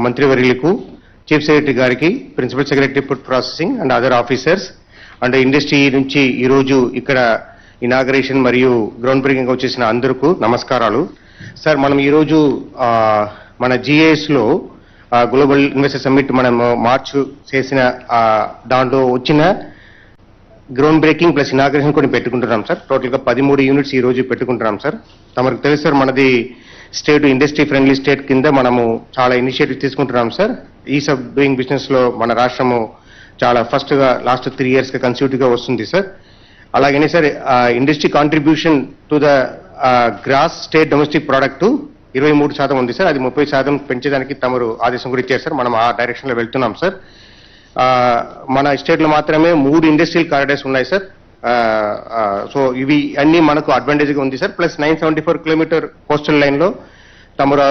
మంత్రివర్యులకు, chief secretary గారికి, principal secretary food processing and other officers and industry నుంచి ఈరోజు ఇక్కడ ఇనాగరేషన్ మరియు గ్రౌండ్ బ్రేకింగ్ వచ్చేసిన అందరికీ నమస్కారాలు. సార్, మనం ఈరోజు మన జిఏఎస్లో గ్లోబల్ ఇన్వెస్టర్ సమ్మిట్ మనం మార్చ్ చేసిన దాంట్లో వచ్చిన గ్రౌండ్ బ్రేకింగ్ ప్లస్ ఇనాగరేషన్ కొన్ని పెట్టుకుంటున్నాం సార్. టోటల్గా 13 యూనిట్స్ ఈ రోజు పెట్టుకుంటున్నాం సార్. తమకు తెలుసు సార్, మనది స్టేట్ ఇండస్ట్రీ ఫ్రెండ్లీ స్టేట్ కింద మనము చాలా ఇనిషియేటివ్ తీసుకుంటున్నాం sir. Is of doing business లో మన రాష్ట్రము చాలా ఫస్ట్ గా లాస్ట్ 3 years గా కన్సిక్యూటివ్ గా వస్తుంది సార్. అలాగనే sir, industry contribution to the gross state domestic product 23% ఉంది సార్. అది 30% పెంచేదానికి తమరు ఆదేశం కూడా ఇచ్చారు సార్. మనం ఆ డైరెక్షన్ లో వెళ్తున్నాం సార్. మన స్టేట్ లో మాత్రమే 3 ఇండస్ట్రియల్ కారిడార్స్ ఉన్నాయి సార్. సో ఇవి అన్ని మనకు అడ్వాంటేజ్ గా ఉంది sir. Plus 974 kilometre coastal line లో తమరు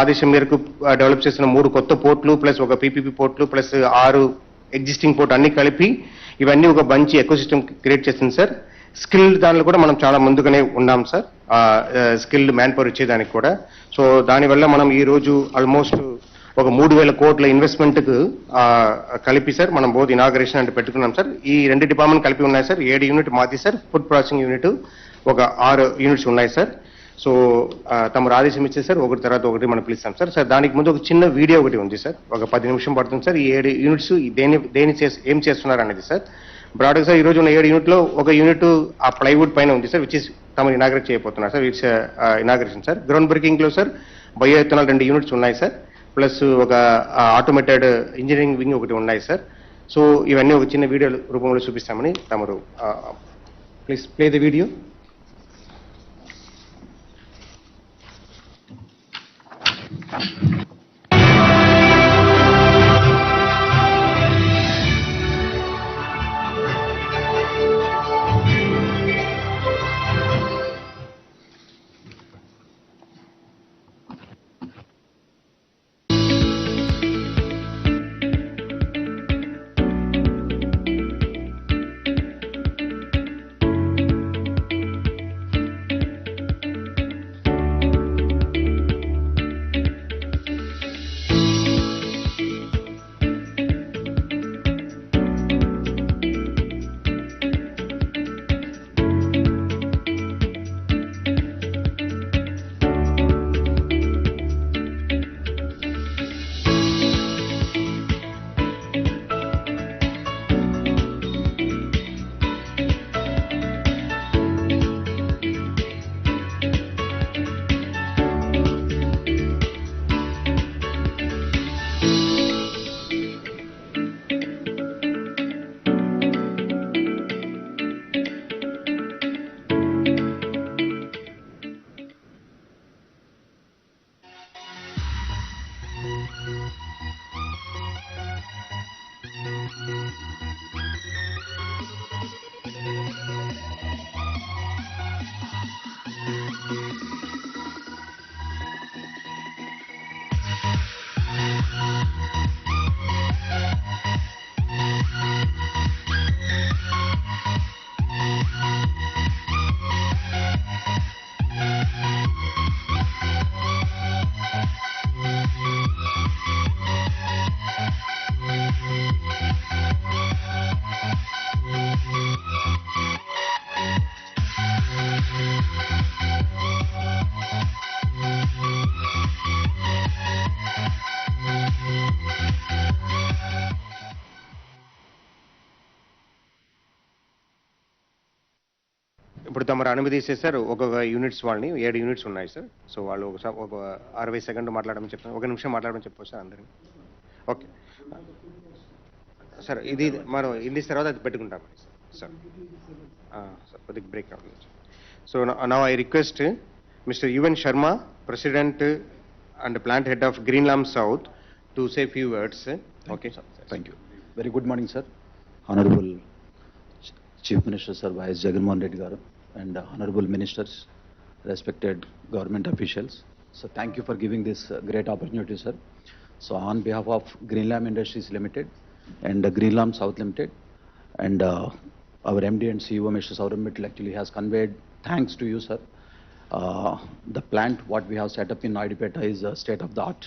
ఆదేశం మేరకు డెవలప్ చేసిన 3 కొత్త పోర్ట్లు ప్లస్ ఒక పీపీపీ పోర్ట్లు ప్లస్ 6 ఎగ్జిస్టింగ్ పోర్ట్ అన్ని కలిపి ఇవన్నీ ఒక మంచి ఎకోసిస్టమ్ క్రియేట్ చేసింది సార్. స్కిల్డ్ దానిలో కూడా మనం చాలా ముందుగానే ఉన్నాం సార్, స్కిల్డ్ మ్యాన్ పవర్ ఇచ్చేదానికి కూడా. సో దానివల్ల మనం ఈ రోజు ఆల్మోస్ట్ ఒక 3,000 కోట్ల ఇన్వెస్ట్మెంట్ కు కలిపి సార్ మనం బోత్ ఇనాగరేషన్ అంటే పెట్టుకున్నాం సార్. ఈ 2 డిపార్ట్మెంట్ కలిపి ఉన్నాయి సార్. 7 యూనిట్ మాది సార్, ఫుడ్ ప్రాసెసింగ్ యూనిట్ ఒక 6 యూనిట్స్ ఉన్నాయి సార్. సో తమరు ఆదేశం ఇచ్చే సార్ ఒకటి తర్వాత ఒకటి మనం పిలుస్తాం సార్. సార్, దానికి ముందు ఒక చిన్న వీడియో ఒకటి ఉంది సార్, ఒక 10 నిమిషం పడుతుంది సార్. ఈ 7 యూనిట్స్ ఏం చేస్తున్నారు అనేది సార్. బ్రాడ్గా సార్, ఈ రోజు ఉన్న 7 యూనిట్లో ఒక యూనిట్ ఆ ప్లైవుడ్ పైన ఉంది సార్, విచ్ ఇస్ తమరు ఇనాగరేట్ చేయబోతున్నారు sir. It's inauguration sir. Ground breaking లో సార్ బయో ఎథనాల్ 2 యూనిట్స్ ఉన్నాయి సార్. ప్లస్ ఒక ఆటోమేటెడ్ ఇంజనీరింగ్ వింగ్ ఒకటి ఉన్నాయి సార్. సో ఇవన్నీ ఒక చిన్న వీడియో రూపంలో చూపిస్తామని తమరు ప్లీజ్ ప్లే ది వీడియో. ఇప్పుడు తమరు అనుమతి చేశారు ఒక్కొక్క యూనిట్స్ వాళ్ళని 7 యూనిట్స్ ఉన్నాయి సార్. సో వాళ్ళు ఒక 60 సెకండ్లు మాట్లాడమని చెప్తాను, 1 నిమిషం మాట్లాడమని చెప్పవచ్చు సార్ అందరినీ. ఓకే సార్, ఇది మనం ఇన్ని తర్వాత అది పెట్టుకుంటాం సార్. సార్ కొద్దిగా బ్రేక్ రావాలి. So now I request mister Yuvan Sharma, president and plant head of Greenlam south, to say few words. Okay sir. Thank you. Very good morning sir. Honourable Chief Minister Sir Vyas Jagan Reddy Garu and honorable ministers, respected government officials. So thank you for giving this great opportunity, sir. So on behalf of Greenlam Industries Limited and Greenlam South Limited and our MD and CEO Mr. Saurabh Mittal actually has conveyed thanks to you, sir. The plant what we have set up in Naidupeta is state of the art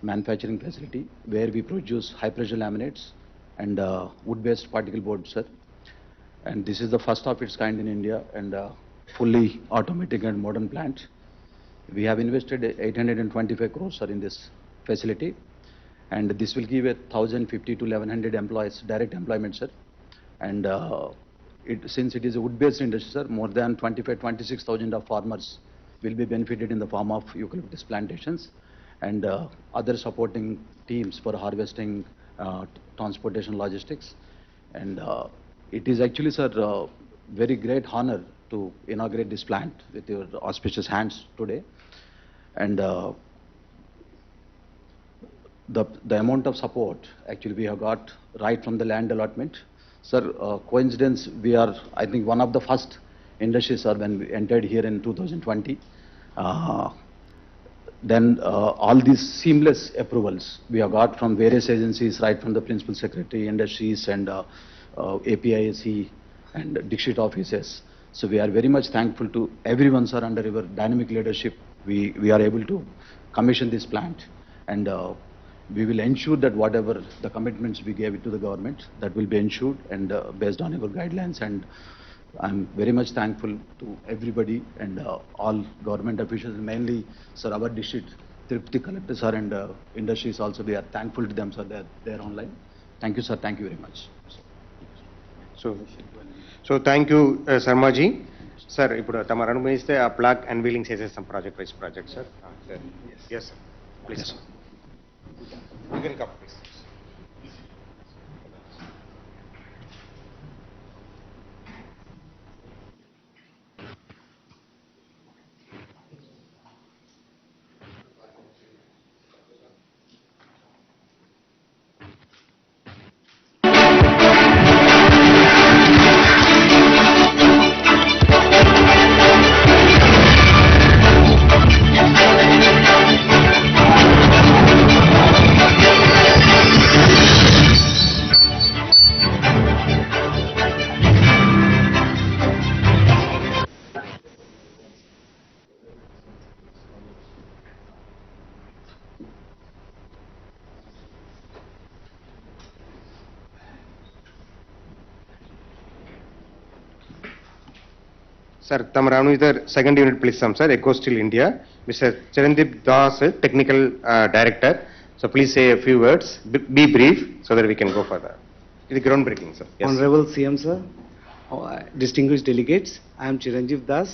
manufacturing facility where we produce high pressure laminates and wood-based particle board, sir. And this is the first of its kind in India and fully automatic and modern plant. We have invested 825 crores, sir, in this facility, and this will give 1,050 to 1,100 employees direct employment, sir. And since it is a wood-based industry, sir, more than 26,000 of farmers will be benefited in the form of eucalyptus plantations and other supporting teams for harvesting, transportation, logistics. And it is actually, sir, very great honor to inaugurate this plant with your auspicious hands today. And the amount of support actually we have got right from the land allotment. Sir, coincidence, we are, I think, one of the first industries, sir, when we entered here in 2020. Then all these seamless approvals we have got from various agencies, right from the Principal Secretary, industries, and APIC and district offices. So we are very much thankful to everyone, sir. Under your dynamic leadership, we are able to commission this plant, and we will ensure that whatever the commitments we gave it to the government, that will be ensured and based on your guidelines. And I'm very much thankful to everybody and all government officials, mainly, sir, our district Tripti collector, sir, and industries also. We are thankful to them, sir. They're online. Thank you, sir. Thank you very much. So thank you, Sarmaji. Sir, ఇప్పుడు తమరు అనుమతిస్తే ఆ plaque unveiling చేసేస్తాం project wise project sir. Yes, sir. Please. Yes, sir. You can come, please. Sir, తమరు అనుమతిస్తే second unit పిలుస్తాం sir. Eco steel India, mister Chirandeep Das, technical director. So please say a few words, be brief so that we can go further. ఇది ground breaking sir. Honorable CM sir, distinguished delegates, I am Chiranjeev Das,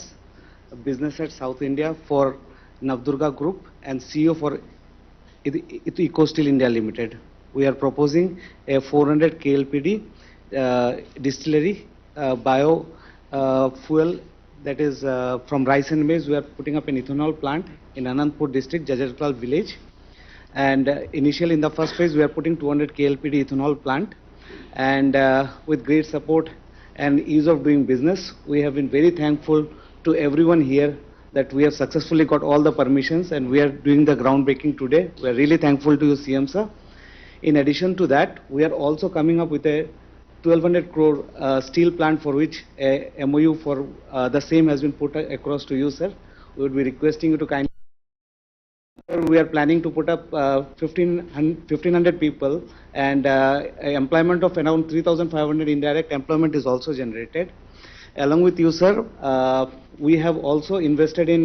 a business at South India for Navdurga Group and CEO for EcoSteel India Limited. We are proposing a 400 KLPD distillery bio fuel, that is from rice and maize. We are putting up an ethanol plant in Anandpur district, Jajarpal village. And initially in the first phase, we are putting 200 KLPD ethanol plant. And with great support and ease of doing business, we have been very thankful to everyone here that we have successfully got all the permissions and we are doing the groundbreaking today. We are really thankful to you, CM sir. In addition to that, we are also coming up with a 1,200 crore steel plant, for which a MOU for the same has been put across to you, sir. We would be requesting you to kindly. We are planning to put up 1,500 people, and employment of around 3,500 indirect employment is also generated. Along with you, sir, we have also invested in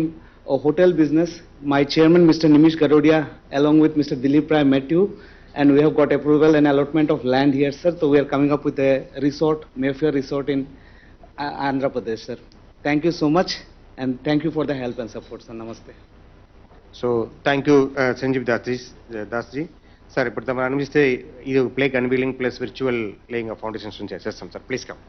a hotel business. My chairman, Mr. Nimish Garodia, along with Mr. Dilip Rai, met you, and we have got approval and allotment of land here, sir. So we are coming up with a resort, Mayfair Resort in Andhra Pradesh, sir. Thank you so much, and thank you for the help and support, sir. Namaste. So thank you Sanjeev Dasji. Sir, ఇప్పుడు తమరు అనుమతిస్తే ఇది plaque unveiling plus virtual laying of foundations నుంచి చేసేస్తాం sir. Please come.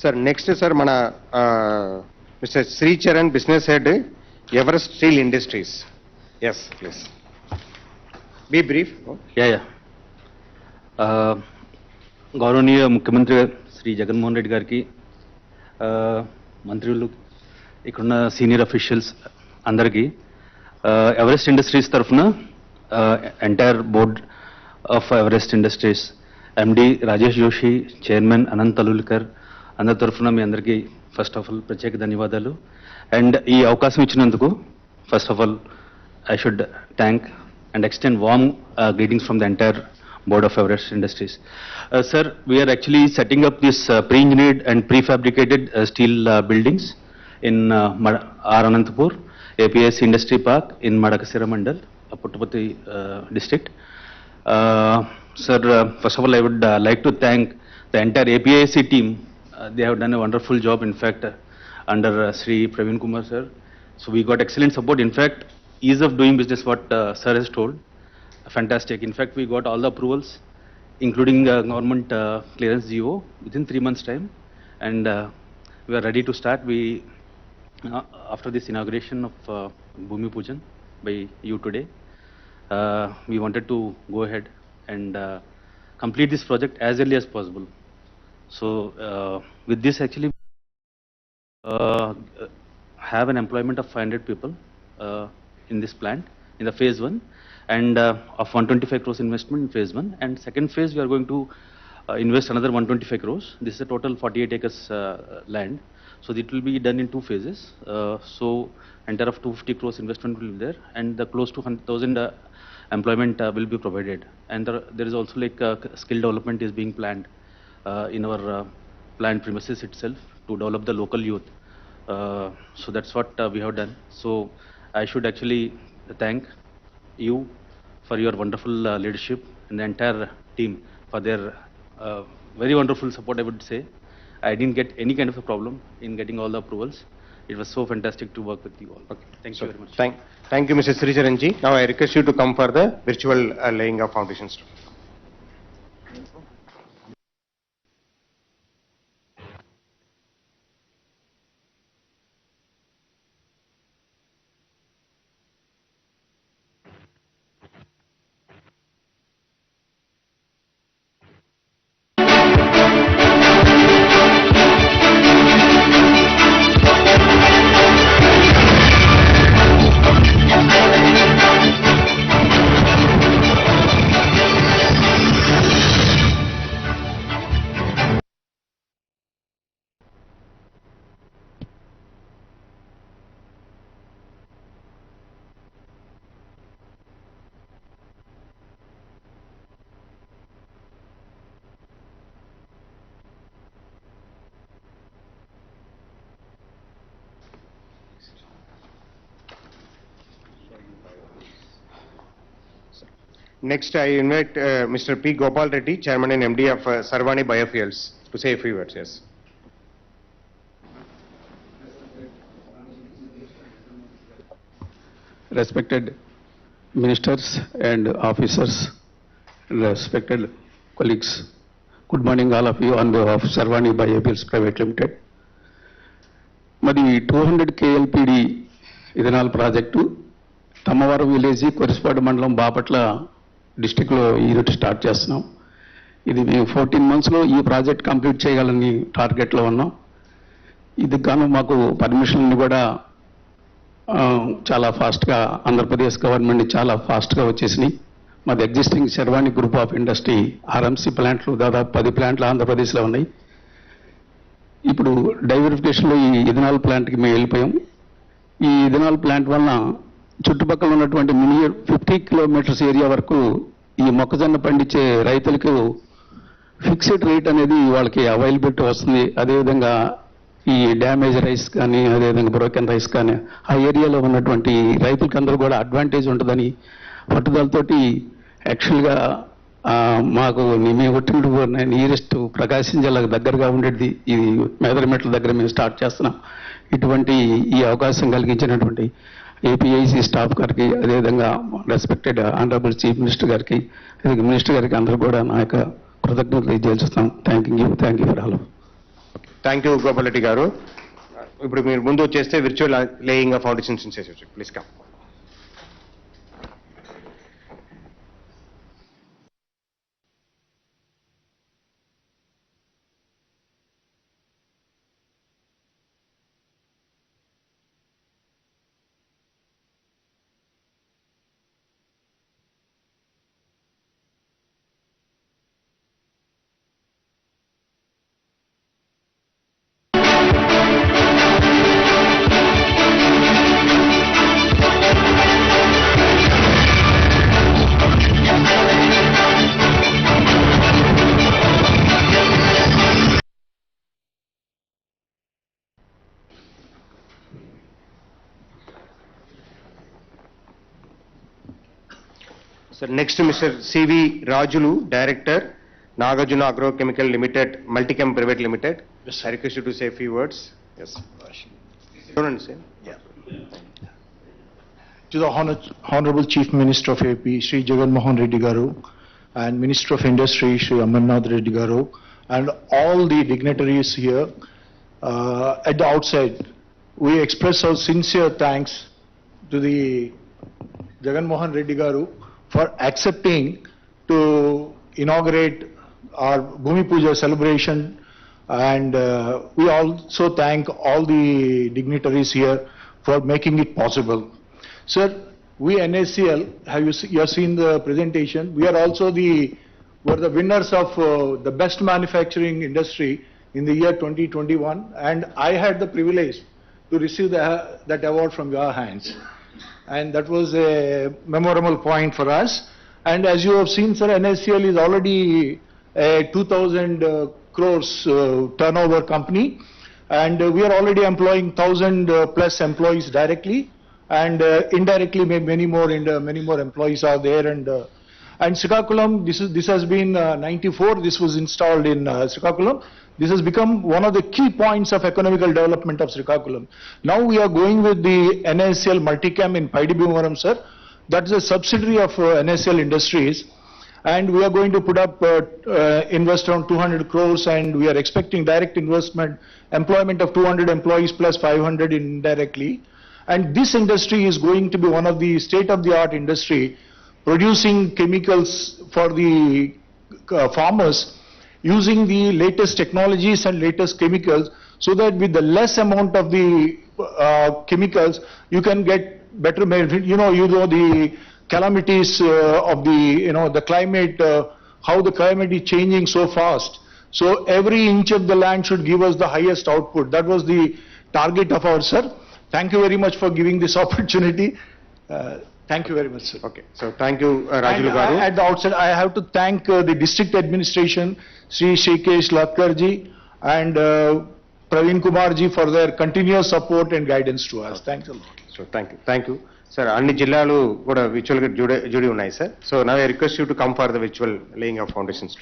Sir next sir మన mister Sricharan business head Everest Steel Industries. Yes please be brief. Ya గౌరవనీయ ముఖ్యమంత్రి శ్రీ జగన్మోహన్ రెడ్డి గారికి, మంత్రులు, ఇక్కడున్న సీనియర్ అఫీషియల్స్ అందరికీ ఎవరెస్ట్ ఇండస్ట్రీస్ తరఫున entire board of Everest Industries MD Rajesh Joshi, chairman Anant Talulkar అందరి తరఫున మీ అందరికీ ఫస్ట్ ఆఫ్ ఆల్ ప్రత్యేక ధన్యవాదాలు. అండ్ ఈ అవకాశం ఇచ్చినందుకు first of all I should thank and extend warm greetings from the entire board of Everest Industries. Sir, we are actually setting up this pre-engineered and prefabricated steel buildings in R. Anantapur, APS Industry Park in Madakasira Mandal, Puttapati district. Sir, first of all, I would like to thank the entire APIC team. They have done a wonderful job, in fact, under Sri Praveen Kumar sir. So we got excellent support. In fact, ease of doing business, what sir has told, fantastic. In fact, we got all the approvals, including government clearance GO within 3 months' time, and we are ready to start. We after this inauguration of Bhumi Pujan by you today, we wanted to go ahead and complete this project as early as possible. So with this, actually, have an employment of 500 people in this plant in the phase 1, and of 125 crores investment in phase 1, and second phase we are going to invest another 125 crores. This is a total 48 acres land, so it will be done in 2 phases. So entire of 250 crores investment will be there, and the close to 100,000 employment will be provided, and there is also like skill development is being planned in our plant premises itself to develop the local youth. So that's what we have done. So I should actually thank you for your wonderful leadership and the entire team for their very wonderful support, I would say. I didn't get any kind of a problem in getting all the approvals. It was so fantastic to work with you all. Okay. Thank you very much. Thank you, Mr. Sricharan ji. Now I request you to come for the virtual laying of foundations. Next, I invite Mr. P. Gopal Reddy, Chairman and MD of Sarvani Biofuels, to say a few words. Yes. Respected ministers and officers, respected colleagues, good morning all of you on behalf of Sarvani Biofuels Private Limited. మరి 200 KLPD ethanol project Tammavaram village Korisapadu మండలం బాపట్ల డిస్టిక్లో ఈరోజు start చేస్తున్నాం. ఇది మేము 14 monthsలో ఈ project complete చేయాలని టార్గెట్లో ఉన్నాం. ఇది గాను మాకు పర్మిషన్లు కూడా చాలా ఫాస్ట్గా ఆంధ్రప్రదేశ్ గవర్నమెంట్ చాలా ఫాస్ట్గా వచ్చేసినాయి. మాది existing Sharvani group of industry RMC ప్లాంట్లు దాదాపు 10 ప్లాంట్లు ఆంధ్రప్రదేశ్లో ఉన్నాయి. ఇప్పుడు డైవర్ఫికేషన్లో ఈ ఇథనాల్ ప్లాంట్కి మేము వెళ్ళిపోయాం. ఈ ఇథనాల్ ప్లాంట్ వలన చుట్టుపక్కల ఉన్నటువంటి 50 kilometers ఏరియా వరకు ఈ మొక్కజొన్న పండించే రైతులకు ఫిక్స్డ్ రేట్ అనేది వాళ్ళకి అవైలబిలిటీ వస్తుంది. అదేవిధంగా ఈ డ్యామేజ్ రైస్ కానీ అదేవిధంగా బ్రోకెన్ రైస్ కానీ ఆ ఏరియాలో ఉన్నటువంటి రైతులకి అందరూ కూడా అడ్వాంటేజ్ ఉంటుందని పట్టుదలతోటి యాక్చువల్గా మాకు మేము కొట్టినట్టు నియరెస్ట్ ప్రకాశం జిల్లాకు దగ్గరగా ఉండేది ఇది మేదరమెట్ల దగ్గర మేము స్టార్ట్ చేస్తున్నాం. ఇటువంటి ఈ అవకాశం కలిగించినటువంటి ఏపీఐసి స్టాఫ్ గారికి అదేవిధంగా రెస్పెక్టెడ్ ఆనరబుల్ చీఫ్ మినిస్టర్ గారికి మినిస్టర్ గారికి అందరూ కూడా నా యొక్క కృతజ్ఞతలు తెలియజేస్తున్నాం. Thank you for all. Thank you Gopalreddy గారు. ఇప్పుడు మీరు ముందు వచ్చేస్తే విర్చువల్ లేయింగ్ ఆఫ్ ఫౌండేషన్స్ చేసేవచ్చు. Please come. Sir, next Mr. C.V. Rajulu, Director, Nagarjuna Agrochemical Limited, Multichem Private Limited. Yes, I request you to say a few words. Yes. Don't understand. To the Honorable Chief Minister of AP, Sri Jagan Reddy Garu, and Minister of Industry, Sri Amarnath Reddy Garu, and all the dignitaries here, at the outset, we express our sincere thanks to the Jagan Reddy Garu for accepting to inaugurate our Bhumi Puja celebration, and we also thank all the dignitaries here for making it possible. Sir, we NACL, you have seen the presentation, we are also we're the winners of the best manufacturing industry in the year 2021, and I had the privilege to receive that award from your hands. And that was a memorable point for us. And as you have seen, sir, NACL is already a 2,000 crores turnover company, and we are already employing 1,000 plus employees directly, and indirectly many more employees are there. And Srikakulam, this has been 94. This was installed in Srikakulam. This has become one of the key points of economical development of Srikakulam. Now we are going with the NACL Multichem in Paidibhimavaram, sir. That's a subsidiary of NACL Industries. And we are going to put up, invest around 200 crores, and we are expecting direct investment, employment of 200 employees plus 500 indirectly. And this industry is going to be one of the state-of-the-art industry, producing chemicals for the farmers, using the latest technologies and latest chemicals, so that with the less amount of the chemicals, you can get better benefit. You know the calamities of the climate, how the climate is changing so fast. So every inch of the land should give us the highest output. That was the target of our sir. Thank you very much for giving this opportunity. Thank you very much, sir. Okay, so thank you, Rajulu Garu. At the outset, I have to thank the district administration, Sri Shikesh Lakkarji and Praveen Kumarji for their continuous support and guidance to us. Thanks a lot. So thank you. Sir, అన్ని జిల్లాలు కూడా virtual గా జుడి ఉన్నాయి sir. So now I request you to come for the virtual laying of foundations.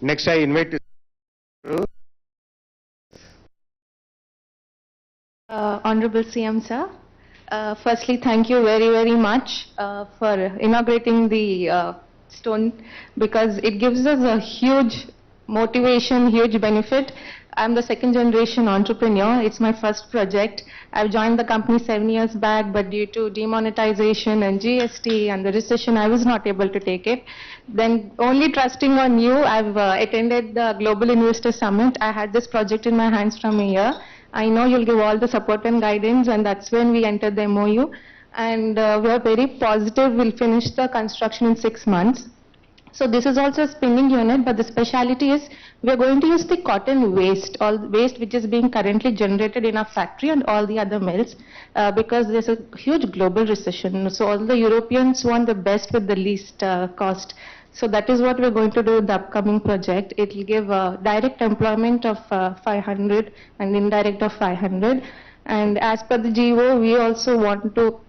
Next, I invite Honorable CM sir. Firstly, thank you very, very much for inaugurating the stone, because it gives us a huge motivation, huge benefit. I'm the second generation entrepreneur. It's my first project. I've joined the company 7 years back, but due to demonetization and GST and the recession, I was not able to take it. Then only trusting on you, I've attended the Global Investor Summit. I had this project in my hands from a year. I know you'll give all the support and guidance, and that's when we entered the MOU. And we are very positive we'll finish the construction in 6 months. So this is also a spinning unit, but the speciality is we are going to use the cotton waste, all waste which is being currently generated in our factory and all the other mills, because there's a huge global recession. So all the Europeans want the best with the least cost. So that is what we're going to do with the upcoming project. It will give direct employment of 500 and indirect of 500. And as per the GO, we also want to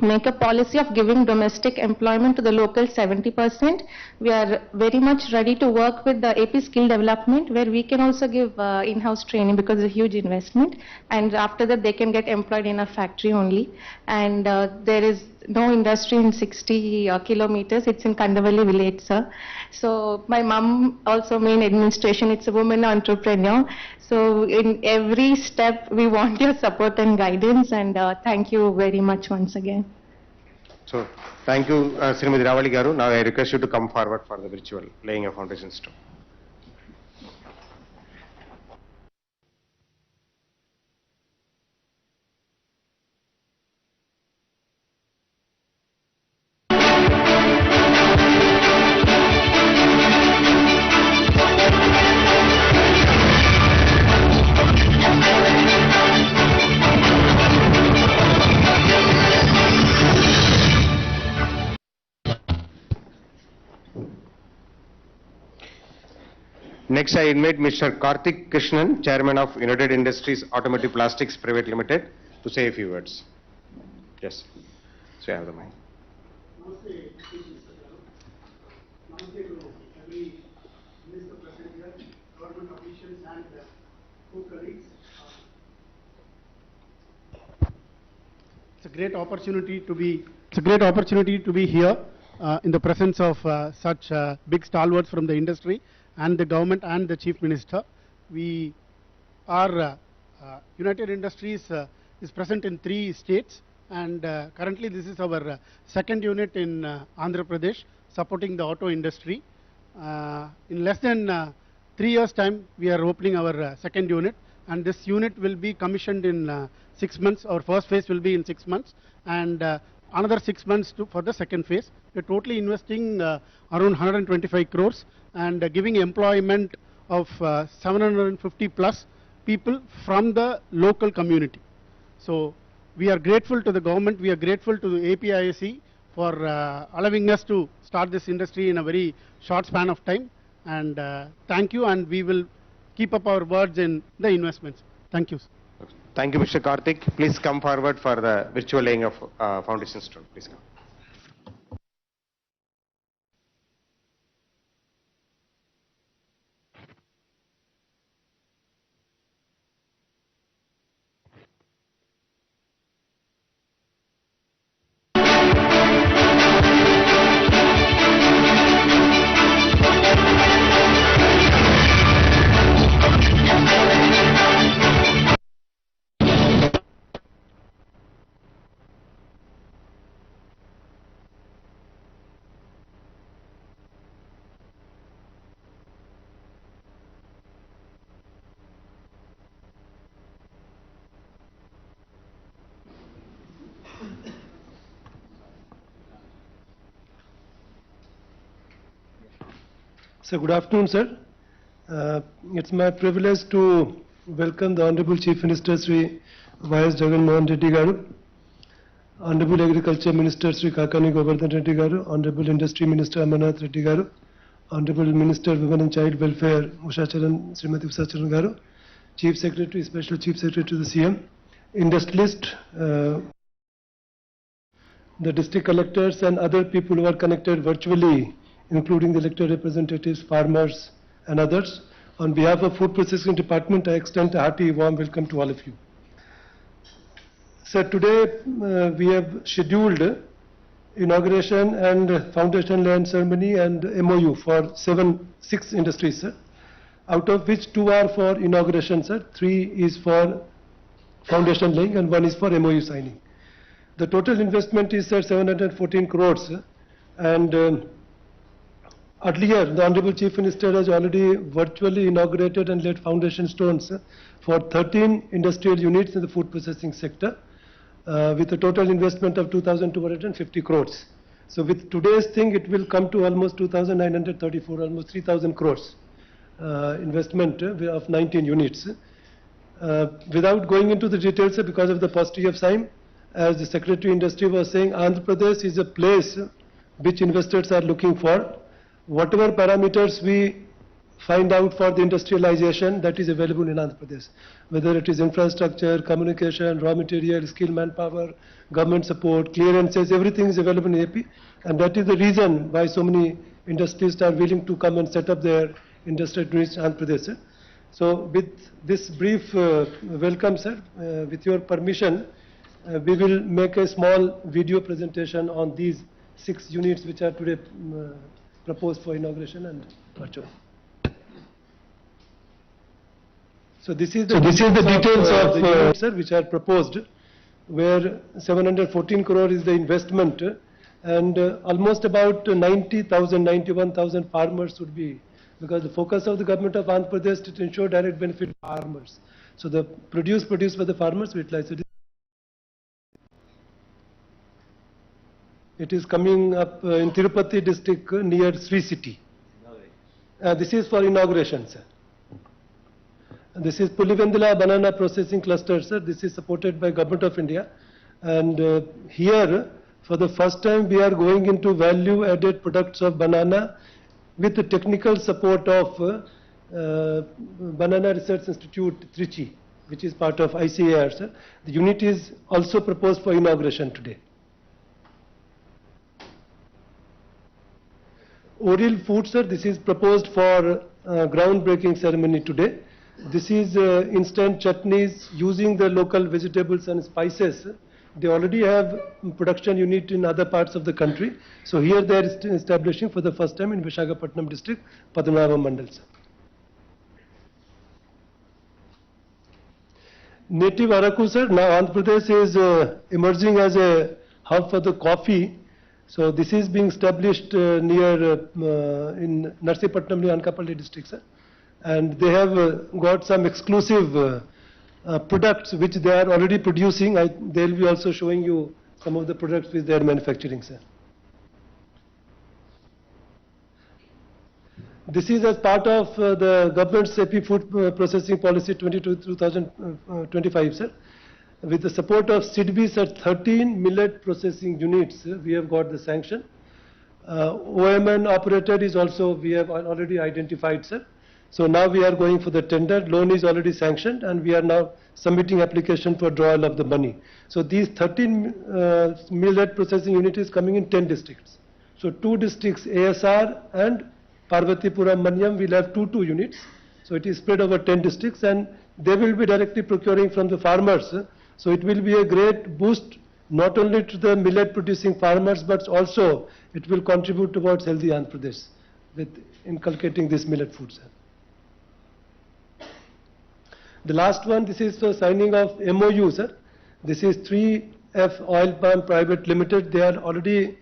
make a policy of giving domestic employment to the local 70%. We are very much ready to work with the AP skill development, where we can also give in-house training because it's a huge investment, and after that they can get employed in a factory only. And there is no industry in 60 kilometers. It's in Kandavalli village, sir. So my mom also main administration. It's a woman entrepreneur. So in every step we want your support and guidance, and thank you very much once again. So, thank you, Srimati Ravali Garu. Now I request you to come forward for the virtual laying of foundation stone. Next, I invite Mr. Karthik Krishnan, Chairman of United Industries Automotive Plastics Private Limited, to say a few words. Yes. So, I have the mic. Namaste, to every minister present here, government officials and co-colleagues. It's a great opportunity to be here in the presence of such big stalwarts from the industry and the government and the Chief Minister. We are United Industries is present in 3 states, and currently this is our second unit in Andhra Pradesh supporting the auto industry. In less than 3 years' time, we are opening our second unit, and this unit will be commissioned in 6 months. Our first phase will be in 6 months, and another 6 months for the second phase. We are totally investing around 125 crores and giving employment of 750 plus people from the local community. So we are grateful to the government, we are grateful to the APIAC for allowing us to start this industry in a very short span of time, and thank you, and we will keep up our words in the investments. Thank you. Thank you, Mr. Karthik. Please come forward for the virtual laying of foundation stone. Please come. So good afternoon, sir. It's my privilege to welcome the Honorable Chief Minister Sri Jagan Reddy Garu, Honorable Agriculture Minister Sri Kakani Govardhan Reddy Garu, Honorable Industry Minister Amarnath Reddy Garu, Honorable Minister Women and Child Welfare Srimati Usha Charan Garu, Chief Secretary, Special Chief Secretary to the CM, industrialist, the district collectors and other people who are connected virtually, including the elected representatives, farmers and others. On behalf of Food Processing Department, I extend a hearty warm welcome to all of you. Sir, today we have scheduled inauguration and foundation laying ceremony and MOU for 6 industries, sir, out of which 2 are for inauguration, sir, 3 is for foundation laying and 1 is for MOU signing. The total investment is, sir, 714 crores, sir, and earlier, the Honorable Chief Minister has already virtually inaugurated and laid foundation stones for 13 industrial units in the food processing sector with a total investment of 2,250 crores. So with today's thing, it will come to almost 2,934, almost 3,000 crores investment of 19 units. Without going into the details, because of the paucity of time, as the Secretary Industry was saying, Andhra Pradesh is a place which investors are looking for. whatever parameters we find out for the industrialization, that is available in Andhra Pradesh. Whether it is infrastructure, communication, raw material, skilled manpower, government support, clearances, everything is available in AP. And that is the reason why so many industries are willing to come and set up their industrial units in Andhra Pradesh, sir. So with this brief welcome, sir, with your permission, we will make a small video presentation on these 6 units which are today proposed for inauguration and virtual. So this is the details of the units, sir, which are proposed, where 714 crore is the investment, and almost about 91,000 farmers would be, because the focus of the government of Andhra Pradesh is to ensure direct benefit to farmers. So the produce produced by the farmers we utilize. So it is coming up in Tirupati district near Sri City. This is for inauguration, sir. This is Pulivendula Banana Processing Cluster, sir. This is supported by Government of India. And here, for the first time, we are going into value-added products of banana with the technical support of Banana Research Institute, Trichy, which is part of ICAR, sir. The unit is also proposed for inauguration today. Oril Food, sir, this is proposed for groundbreaking ceremony today. This is instant chutneys using the local vegetables and spices. They already have production unit in other parts of the country. So here they are establishing for the first time in Visakhapatnam district, Padmanabha Mandal, sir. Native Araku, sir. Now Andhra Pradesh is emerging as a hub for the coffee. So this is being established near in Narsipatnam near Anakapalli district, sir. And they have got some exclusive products which they are already producing. They will be also showing you some of the products which they are manufacturing, sir. This is as part of the government's AP Food Processing Policy 2025, sir. With the support of SIDBI's at 13 millet processing units, we have got the sanction. OMN operator is also, we have already identified, sir. So now we are going for the tender. Loan is already sanctioned, and we are now submitting application for drawal of the money. So these 13 millet processing unit is coming in 10 districts. So 2 districts, ASR and Parvatipuram Manyam, will have 2 units. So it is spread over 10 districts, and they will be directly procuring from the farmers. So it will be a great boost not only to the millet producing farmers, but also it will contribute towards healthy Andhra Pradesh with inculcating this millet food, sir. The last one, this is for signing of MOU, sir. This is 3F Oil Palm Private Limited. They already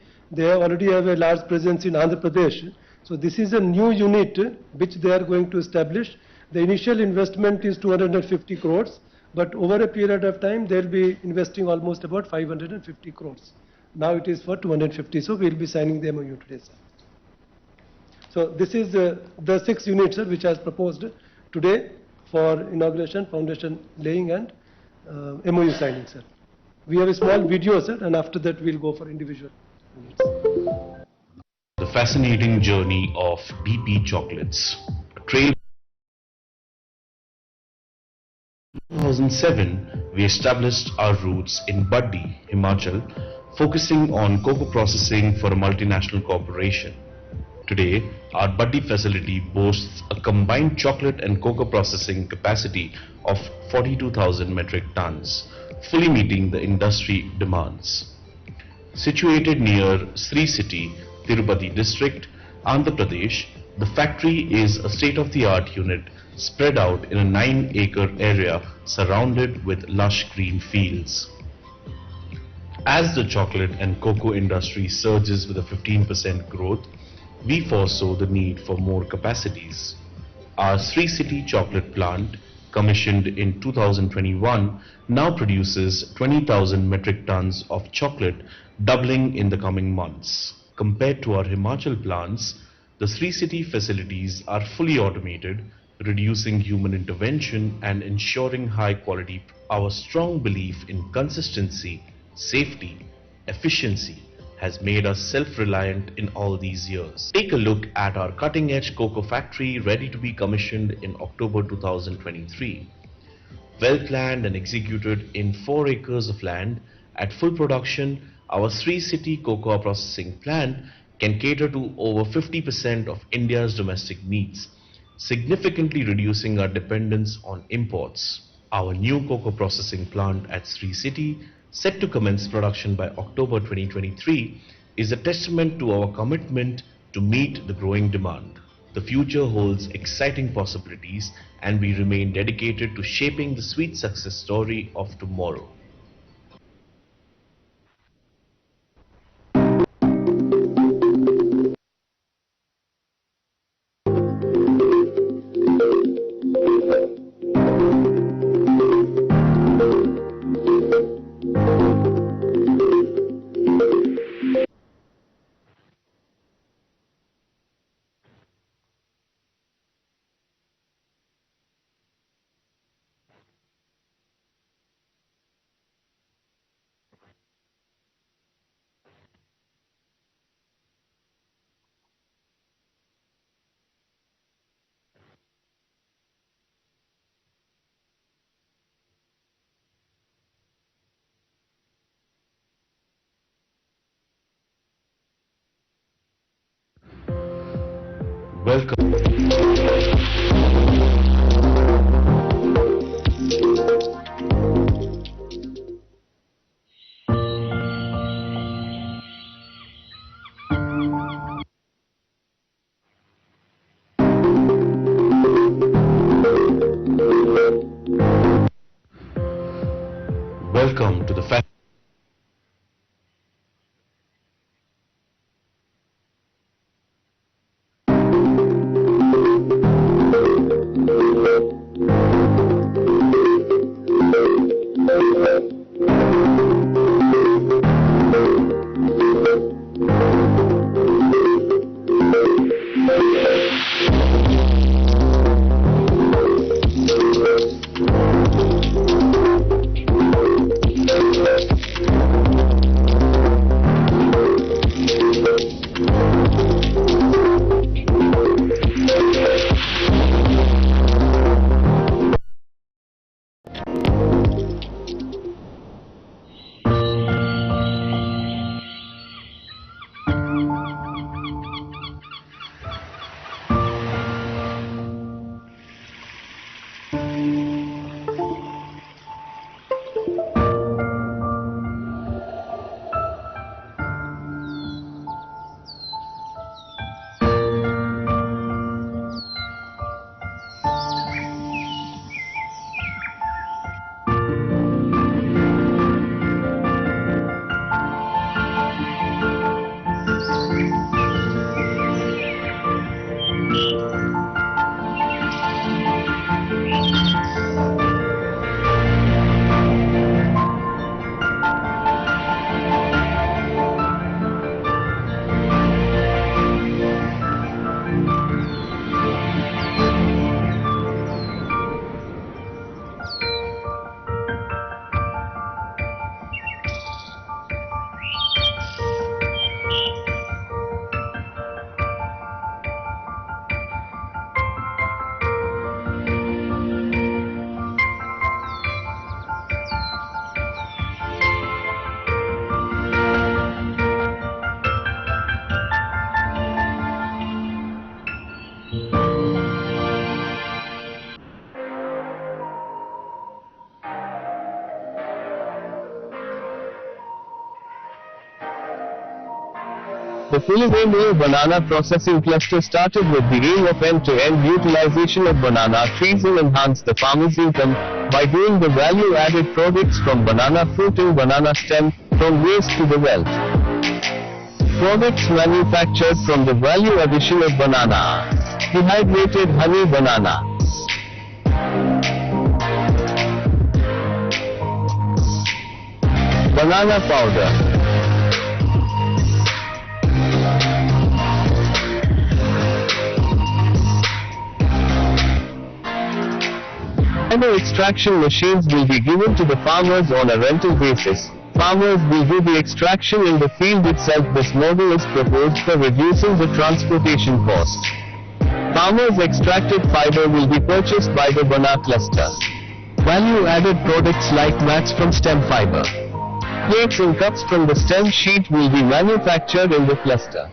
have a large presence in Andhra Pradesh. So this is a new unit which they are going to establish. The initial investment is 250 crores, but over a period of time they will be investing almost about 550 crores. Now it is for 250. So we will be signing the MOU today, sir. So this is the 6 units, sir, which has proposed today for inauguration, foundation laying, and MOU signing, sir. We have a small video, sir, and after that we'll go for individual units. The fascinating journey of BP Chocolates, a trail. In 2007, we established our roots in Baddi, Himachal, focusing on cocoa processing for a multinational corporation. Today, our Baddi facility boasts a combined chocolate and cocoa processing capacity of 42,000 metric tons, fully meeting the industry demands. Situated near Sri City, Tirupati district, Andhra Pradesh, the factory is a state-of-the-art unit spread out in a 9-acre area surrounded with lush green fields. As the chocolate and cocoa industry surges with a 15% growth, we foresaw the need for more capacities. Our Sri City chocolate plant, commissioned in 2021, now produces 20,000 metric tons of chocolate, doubling in the coming months. Compared to our Himachal plants, the Sri City facilities are fully automated, reducing human intervention and ensuring high quality. Our strong belief in consistency, safety, efficiency has made us self-reliant in all these years. Take a look at our cutting-edge cocoa factory ready to be commissioned in October 2023. Well planned and executed in 4 acres of land at full production, our three-city cocoa processing plant can cater to over 50% of India's domestic needs, significantly reducing our dependence on imports. Our new cocoa processing plant at Sri City, set to commence production by October 2023, is a testament to our commitment to meet the growing demand. The future holds exciting possibilities, and we remain dedicated to shaping the sweet success story of tomorrow. Welcome. Welcome to the factory. The Philippine banana processing cluster started with the aim of end-to-end utilization of banana trees and enhance the farmers' income by doing the value-added products from banana fruit and banana stem, from waste to the wealth. Products manufactured from the value addition of banana. Dehydrated honey banana. Banana powder. Banana extraction machines will be given to the farmers on a rental basis. Farmers will do the extraction in the field itself. This model is proposed for reducing the transportation cost. Farmers' extracted fiber will be purchased by the Bana cluster. Value-added products like mats from stem fiber. Plates and cups from the stem sheet will be manufactured in the cluster.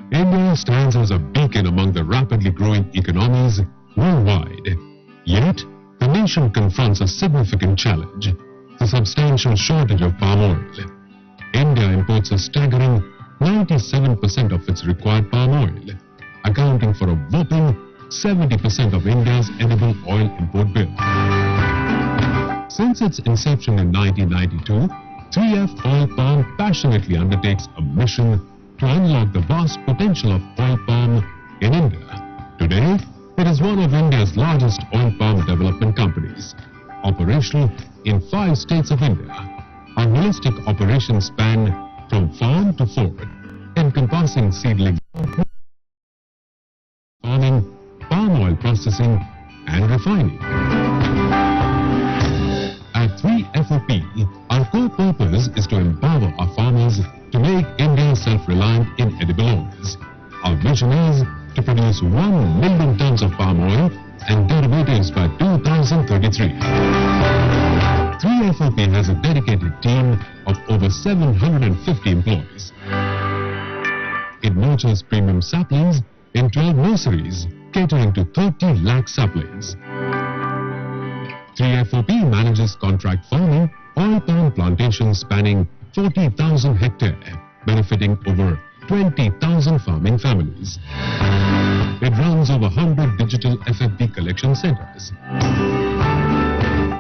India stands as a beacon among the rapidly growing economies worldwide. Yet, the nation confronts a significant challenge, the substantial shortage of palm oil. India imports a staggering 97% of its required palm oil, accounting for a whopping 70% of India's edible oil import bill. Since its inception in 1992, 3F Oil Palm passionately undertakes a mission to unlock the vast potential of oil palm in India. Today, it is one of India's largest oil palm development companies, operational in 5 states of India. Our holistic operations span from farm to fork, encompassing seedling farming, palm oil processing, and refining. At 3FOP, our core purpose is to empower our farmers to make India self-reliant in edible oils. Our vision is to produce 1 million tons of palm oil and derivatives by 2033. 3FOP has a dedicated team of over 750 employees. It nurtures premium saplings in 12 nurseries, catering to 30 lakh saplings. 3FOP manages contract farming, oil palm plantations spanning 40,000 hectares, benefiting over 20,000 farming families. It runs over 100 digital FFB collection centers.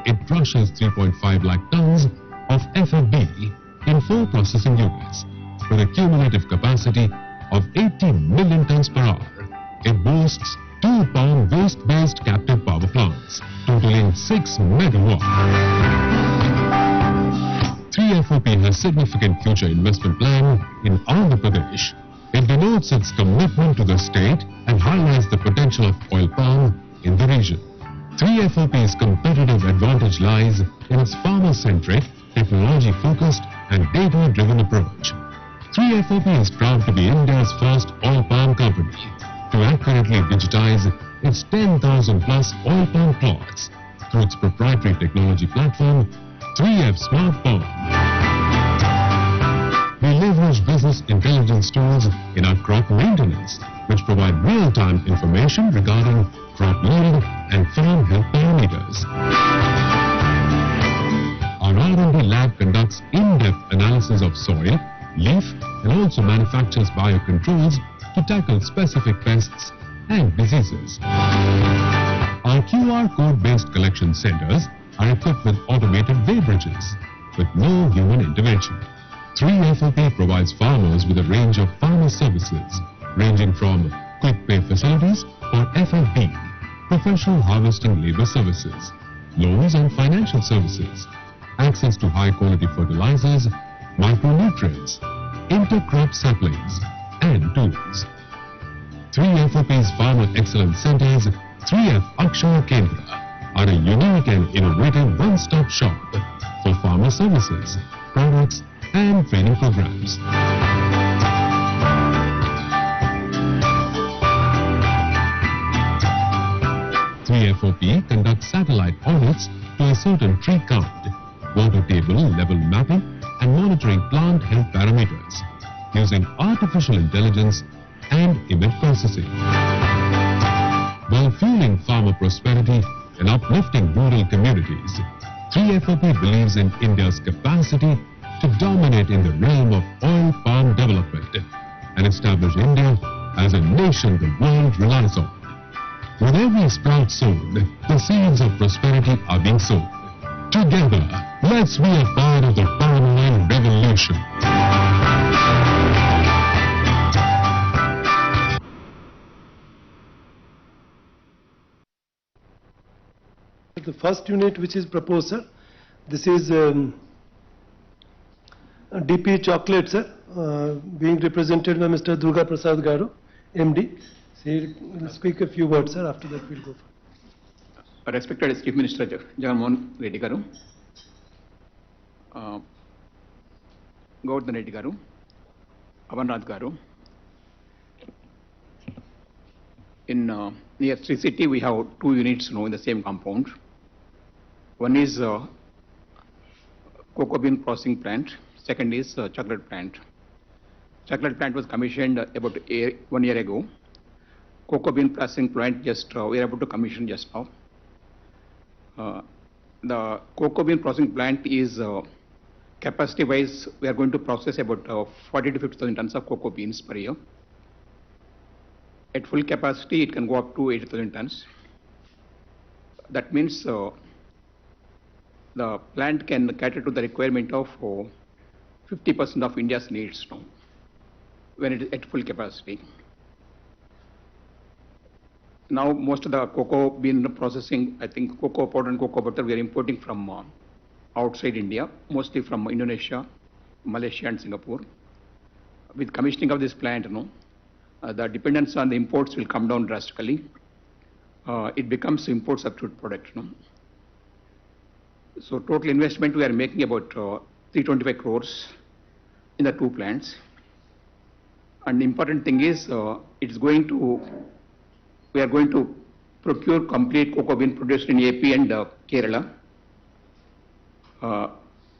It crushes 3.5 lakh tons of FFB in 4 processing units, with a cumulative capacity of 80 million tons per hour. It boasts 2 palm waste-based captive power plants, totaling 6 megawatts. 3FOP has significant future investment plan in Andhra Pradesh. It denotes its commitment to the state and highlights the potential of oil palm in the region. 3FOP's competitive advantage lies in its farmer-centric, technology-focused and data-driven approach. 3FOP is proud to be India's first oil palm company to accurately digitize its 10,000 plus oil palm plots through its proprietary technology platform, 3F Smart Palm. We leverage business intelligence tools in our crop maintenance, which provide real-time information regarding crop yield and farm health parameters. Our R&D lab conducts in-depth analysis of soil, leaf, and also manufactures biocontrols to tackle specific pests and diseases. Our QR code-based collection centers are equipped with automated weighbridges with no human intervention. 3FOP provides farmers with a range of farmer services ranging from quick pay facilities or FFD, professional harvesting labor services, loans and financial services, access to high quality fertilizers, micronutrients, intercrop saplings and tools. 3FOP's Farmer Excellence Centers, 3F Akshaya Kendra, are a unique and innovative one-stop shop for farmer services, products and training programs. 3FOP conducts satellite audits to ascertain tree count, water table level mapping and monitoring plant health parameters using artificial intelligence and image processing. While fueling farmer prosperity and uplifting rural communities, 3FOP believes in India's capacity to dominate in the realm of oil palm development and establish India as a nation the world relies on. With every sprout sown, the seeds of prosperity are being sown. Together, let's be a part of the palm oil revolution. The first unit which is proposed, sir, this is DP chocolate, sir, being represented by Mr. Durga Prasad Garu, MD. So he will speak a few words, sir. After that, we'll go for. Respected Chief Minister Jagan Reddy Garu, Govardhan Reddy Garu, Amarnath Garu. In near Sri City, we have two units in the same compound. One is cocoa bean processing plant. Second is chocolate plant. Chocolate plant was commissioned about 1 year ago. Cocoa bean processing plant just we are able to commission just now. The cocoa bean processing plant is capacity wise we are going to process about 40 to 50,000 tons of cocoa beans per year. At full capacity it can go up to 80,000 tons. That means the plant can cater to the requirement of 50% of India's needs now when it is at full capacity. Now most of the cocoa bean processing, I think cocoa powder and cocoa butter we are importing from outside India, mostly from Indonesia, Malaysia and Singapore. With commissioning of this plant, the dependence on the imports will come down drastically. It becomes import substitute product. So total investment we are making about 325 crores in the two plants. And the important thing is we are going to procure complete cocoa bean produced in AP and Kerala.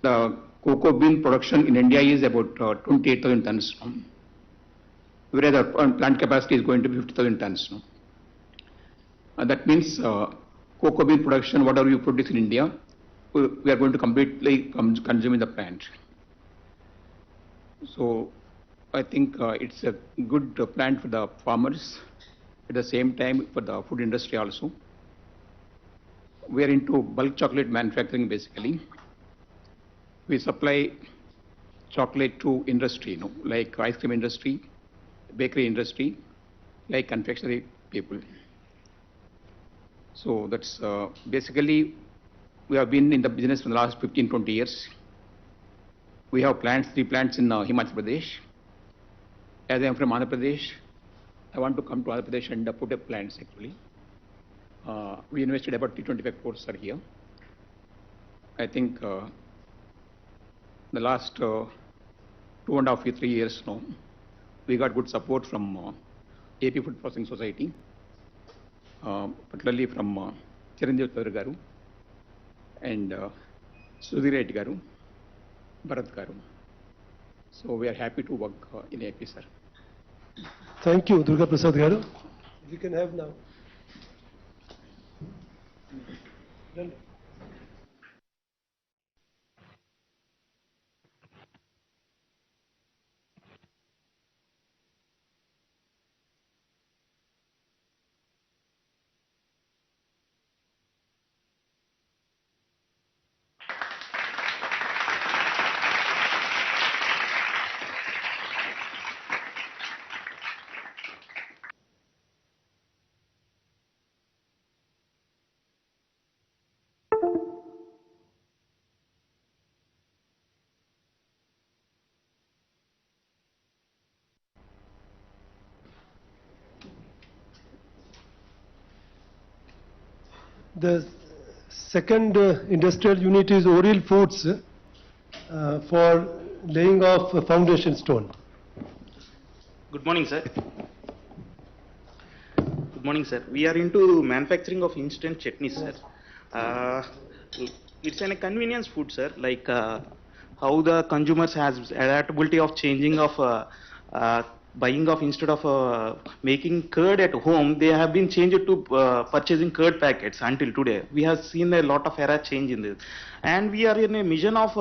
The cocoa bean production in India is about 28,000 tons. Whereas the plant capacity is going to be 50,000 tons. That means cocoa bean production, whatever you produce in India, we are going to completely consume in the plant. So I think it's a good plant for the farmers, at the same time for the food industry also. We are into bulk chocolate manufacturing basically. We supply chocolate to industry, like ice cream industry, bakery industry, like confectionery people. So that's basically we have been in the business for the last 15-20 years. We have plants, 3 plants in Himachal Pradesh. As I am from Andhra Pradesh, I want to come to Andhra Pradesh and put up plants actually. We invested about 325 crores sir, here. I think the last 2.5 3 years now, we got good support from AP Food Processing Society, particularly from Chiranjeev Garu and Sudhir Reddy Garu, Bharat Garu. So we are happy to work in AP, sir. Thank you, Durga Prasad Garu. We can have now. The second industrial unit is Oriel Foods for laying of a foundation stone. Good morning, sir. Good morning, sir. We are into manufacturing of instant chutneys, sir. It's a convenience food, sir. Like how the consumers has adaptability of changing of buying of instead of making curd at home, they have been changed to purchasing curd packets until today. We have seen a lot of era change in this, and we are in a mission of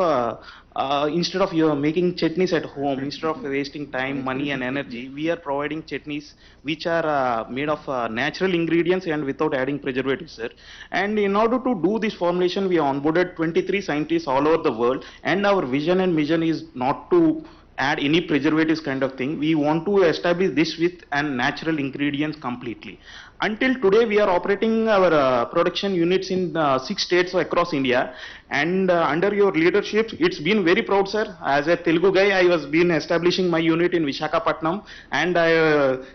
instead of making chutneys at home, instead of wasting time, money and energy, we are providing chutneys which are made of natural ingredients and without adding preservatives, sir. And in order to do this formulation, we onboarded 23 scientists all over the world, and our vision and mission is not to add any preservatives kind of thing. We want to establish this with natural ingredients completely. Until today, we are operating our production units in 6 states across India, and under your leadership, it's been very proud, sir. As a Telugu guy, I was been establishing my unit in Visakhapatnam, and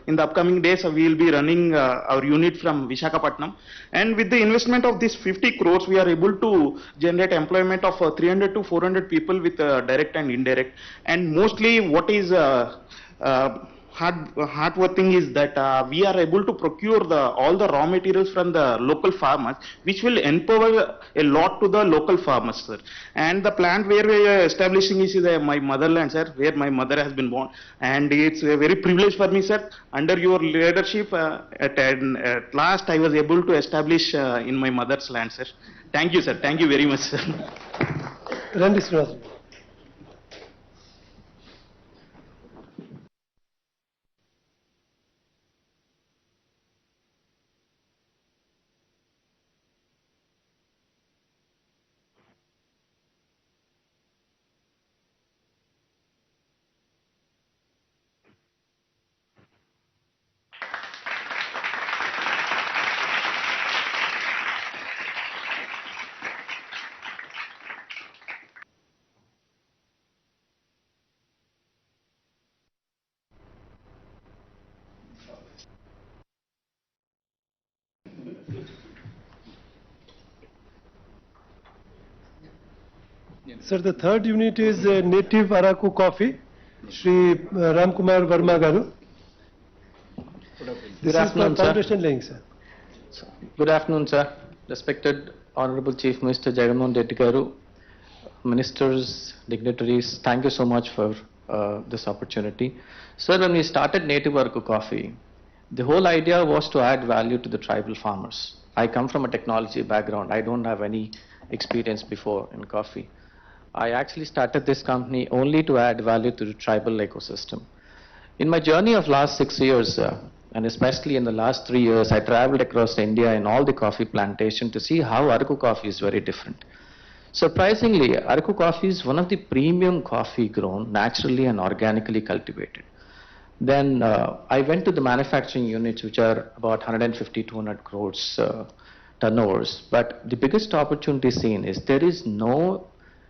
in the upcoming days, we will be running our unit from Visakhapatnam. And with the investment of this 50 crores, we are able to generate employment of 300 to 400 people with direct and indirect. And mostly, what is hard thing is that we are able to procure all the raw materials from the local farmers, which will empower a lot to the local farmers, sir. And the plant where we are establishing is my motherland, sir, where my mother has been born, and it's a very privilege for me, sir. Under your leadership, at last I was able to establish in my mother's land, sir. Thank you, sir. Thank you very much, sir. Randy Srinivasan. Sir, the third unit is native Araku coffee, Shri Ramkumar Verma Garu. This is for foundation laying, sir. Good afternoon, sir. Respected Honorable Chief Minister Jagan Reddy Garu, ministers, dignitaries, thank you so much for this opportunity. Sir, when we started Native Araku Coffee, the whole idea was to add value to the tribal farmers. I come from a technology background. I don't have any experience before in coffee. I actually started this company only to add value to the tribal ecosystem. In my journey of last 6 years, and especially in the last 3 years, I traveled across India in all the coffee plantation to see how Araku coffee is very different. Surprisingly, Araku coffee is one of the premium coffee grown naturally and organically cultivated. Then I went to the manufacturing units, which are about 150-200 crores turnovers. But the biggest opportunity seen is there is no